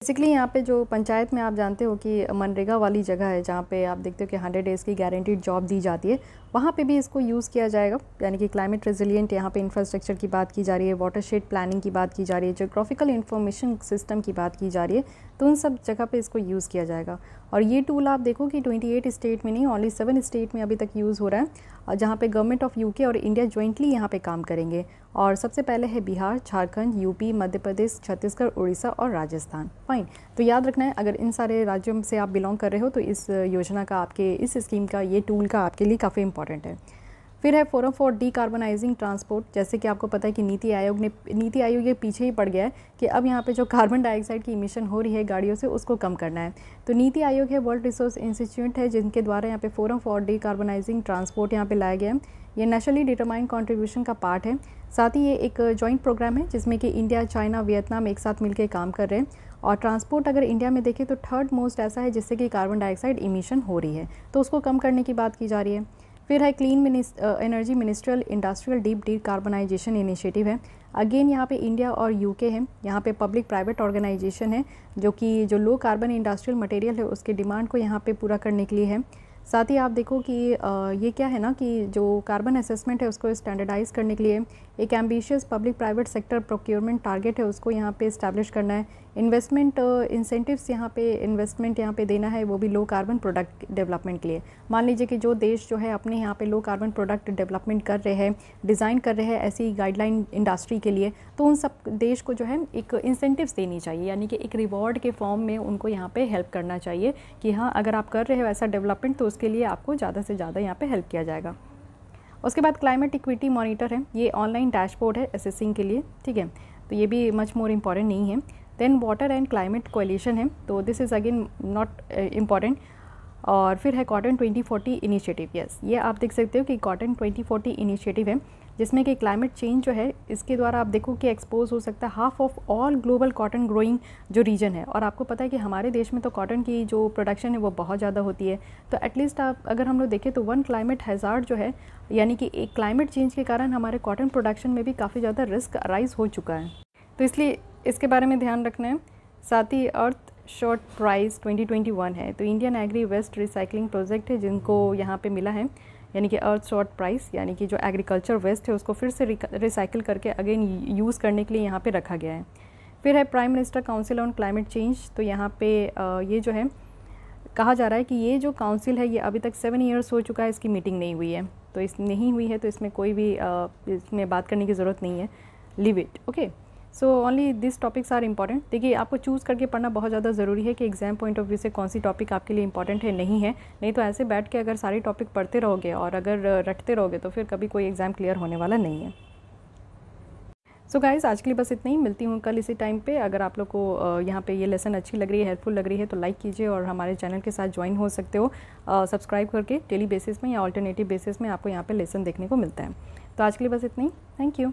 बेसिकली यहाँ पे जो पंचायत में आप जानते हो कि मनरेगा वाली जगह है जहाँ पे आप देखते हो कि 100 डेज़ की गारंटीड जॉब दी जाती है, वहाँ पे भी इसको यूज़ किया जाएगा। यानी कि क्लाइमेट रेजिलिएंट यहाँ पे इंफ्रास्ट्रक्चर की बात की जा रही है, वाटरशेड प्लानिंग की बात की जा रही है, जियोग्राफिकल इन्फॉर्मेशन सिस्टम की बात की जा रही है, तो उन सब जगह पे इसको यूज़ किया जाएगा। और ये टूल आप देखो कि 28 स्टेट में नहीं, ओनली 7 स्टेट में अभी तक यूज़ हो रहा है, जहाँ पे गवर्नमेंट ऑफ यूके और इंडिया ज्वाइंटली यहाँ पे काम करेंगे। और सबसे पहले है बिहार, झारखंड, यूपी, मध्य प्रदेश, छत्तीसगढ़, उड़ीसा और राजस्थान। फाइन। तो याद रखना है, अगर इन सारे राज्यों से आप बिलोंग कर रहे हो तो इस योजना का, आपके इस स्कीम का, ये टूल का आपके लिए काफ़ी इंपॉर्टेंट है। फिर है फोरम फॉर डीकार्बनाइजिंग ट्रांसपोर्ट। जैसे कि आपको पता है कि नीति आयोग ये पीछे ही पड़ गया है कि अब यहाँ पे जो कार्बन डाइऑक्साइड की इमिशन हो रही है गाड़ियों से उसको कम करना है। तो नीति आयोग है, वर्ल्ड रिसोर्स इंस्टीट्यूट है, जिनके द्वारा यहाँ पे फोरम फॉर डीकार्बनाइजिंग ट्रांसपोर्ट यहाँ पे लाया गया है। ये नेशनली डिटरमाइंड कॉन्ट्रीब्यूशन का पार्ट है। साथ ही ये एक जॉइंट प्रोग्राम है जिसमें कि इंडिया, चाइना, वियतनाम एक साथ मिलकर काम कर रहे हैं। और ट्रांसपोर्ट अगर इंडिया में देखें तो 3rd मोस्ट ऐसा है जिससे कि कार्बन डाइऑक्साइड इमिशन हो रही है, तो उसको कम करने की बात की जा रही है। फिर है clean energy ministerial industrial deep decarbonisation initiative है। अगेन यहाँ पे इंडिया और यूके है, यहाँ पे पब्लिक प्राइवेट ऑर्गेनाइजेशन है जो कि जो लो कार्बन इंडस्ट्रियल मटेरियल है उसके डिमांड को यहाँ पे पूरा करने के लिए है। साथ ही आप देखो कि ये क्या है ना कि जो कार्बन असेसमेंट है उसको स्टैंडर्डाइज करने के लिए एक ambitious public private sector procurement target है, उसको यहाँ पे इस्टेब्लिश करना है। इन्वेस्टमेंट इंसेंटिव्स यहाँ पे इन्वेस्टमेंट यहाँ पे देना है, वो भी लो कार्बन प्रोडक्ट डेवलपमेंट के लिए। मान लीजिए कि जो देश जो है अपने यहाँ पे लो कार्बन प्रोडक्ट डेवलपमेंट कर रहे हैं, डिज़ाइन कर रहे हैं ऐसी गाइडलाइन इंडस्ट्री के लिए, तो उन सब देश को जो है एक इंसेंटिव्स देनी चाहिए, यानी कि एक रिवॉर्ड के फॉर्म में उनको यहाँ पे हेल्प करना चाहिए कि हाँ, अगर आप कर रहे हो ऐसा डेवलपमेंट तो उसके लिए आपको ज़्यादा से ज़्यादा यहाँ पे हेल्प किया जाएगा। उसके बाद क्लाइमेट इक्विटी मॉनिटर है, ये ऑनलाइन डैशबोर्ड है असेसिंग के लिए, ठीक है। तो ये भी मच मोर इम्पॉर्टेंट नहीं है। Then water and climate coalition है, तो this is again not important. और फिर है कॉटन 2040 इनिशिएटिव। यस, ये आप देख सकते हो कि कॉटन 2040 इनिशिएटिव है जिसमें कि क्लाइमेट चेंज जो है इसके द्वारा आप देखो कि एक्सपोज हो सकता है half of all global cotton growing जो रीजन है। और आपको पता है कि हमारे देश में तो कॉटन की जो प्रोडक्शन है वो बहुत ज़्यादा होती है। तो एटलीस्ट आप अगर हम लोग देखें तो 1 क्लाइमेट हैज़ार्ड जो है, यानी कि एक क्लाइमेट चेंज के कारण हमारे कॉटन प्रोडक्शन में भी काफ़ी ज़्यादा रिस्क अराइज हो चुका है, तो इसलिए इसके बारे में ध्यान रखना है। साथ ही अर्थ शॉर्ट प्राइस 2021 है, तो Indian agri waste recycling project है जिनको यहाँ पे मिला है, यानी कि अर्थ शॉर्ट प्राइस, यानी कि जो एग्रीकल्चर वेस्ट है उसको फिर से रिसाइकिल करके अगेन यूज़ करने के लिए यहाँ पे रखा गया है। फिर है prime minister council on climate change, तो यहाँ पे ये जो है कहा जा रहा है कि ये जो काउंसिल है ये अभी तक 7 ईयर्स हो चुका है, इसकी मीटिंग नहीं हुई है, तो इस नहीं हुई है तो इसमें कोई भी इसमें बात करने की ज़रूरत नहीं है, leave it, okay. So only this topics are important. देखिए, आपको चूज़ करके पढ़ना बहुत ज़्यादा ज़रूरी है कि एग्जाम पॉइंट ऑफ व्यू से कौन सी टॉपिक आपके लिए इंपॉर्टेंट है, नहीं है। नहीं तो ऐसे बैठ के अगर सारे टॉपिक पढ़ते रहोगे और अगर रटते रहोगे तो फिर कभी कोई एग्ज़ाम क्लियर होने वाला नहीं है। सो गाइज़, आज के लिए बस इतना ही। मिलती हूँ कल इसी टाइम पे। अगर आप लोग को यहाँ पे ये लेसन अच्छी लग रही है, हेल्पफुल लग रही है तो लाइक कीजिए और हमारे चैनल के साथ ज्वाइन हो सकते हो सब्सक्राइब करके। डेली बेसिस में या ऑल्टरनेटिव बेसिस में आपको यहाँ पे लेसन देखने को मिलता है। तो आज के लिए बस इतना ही। Thank you.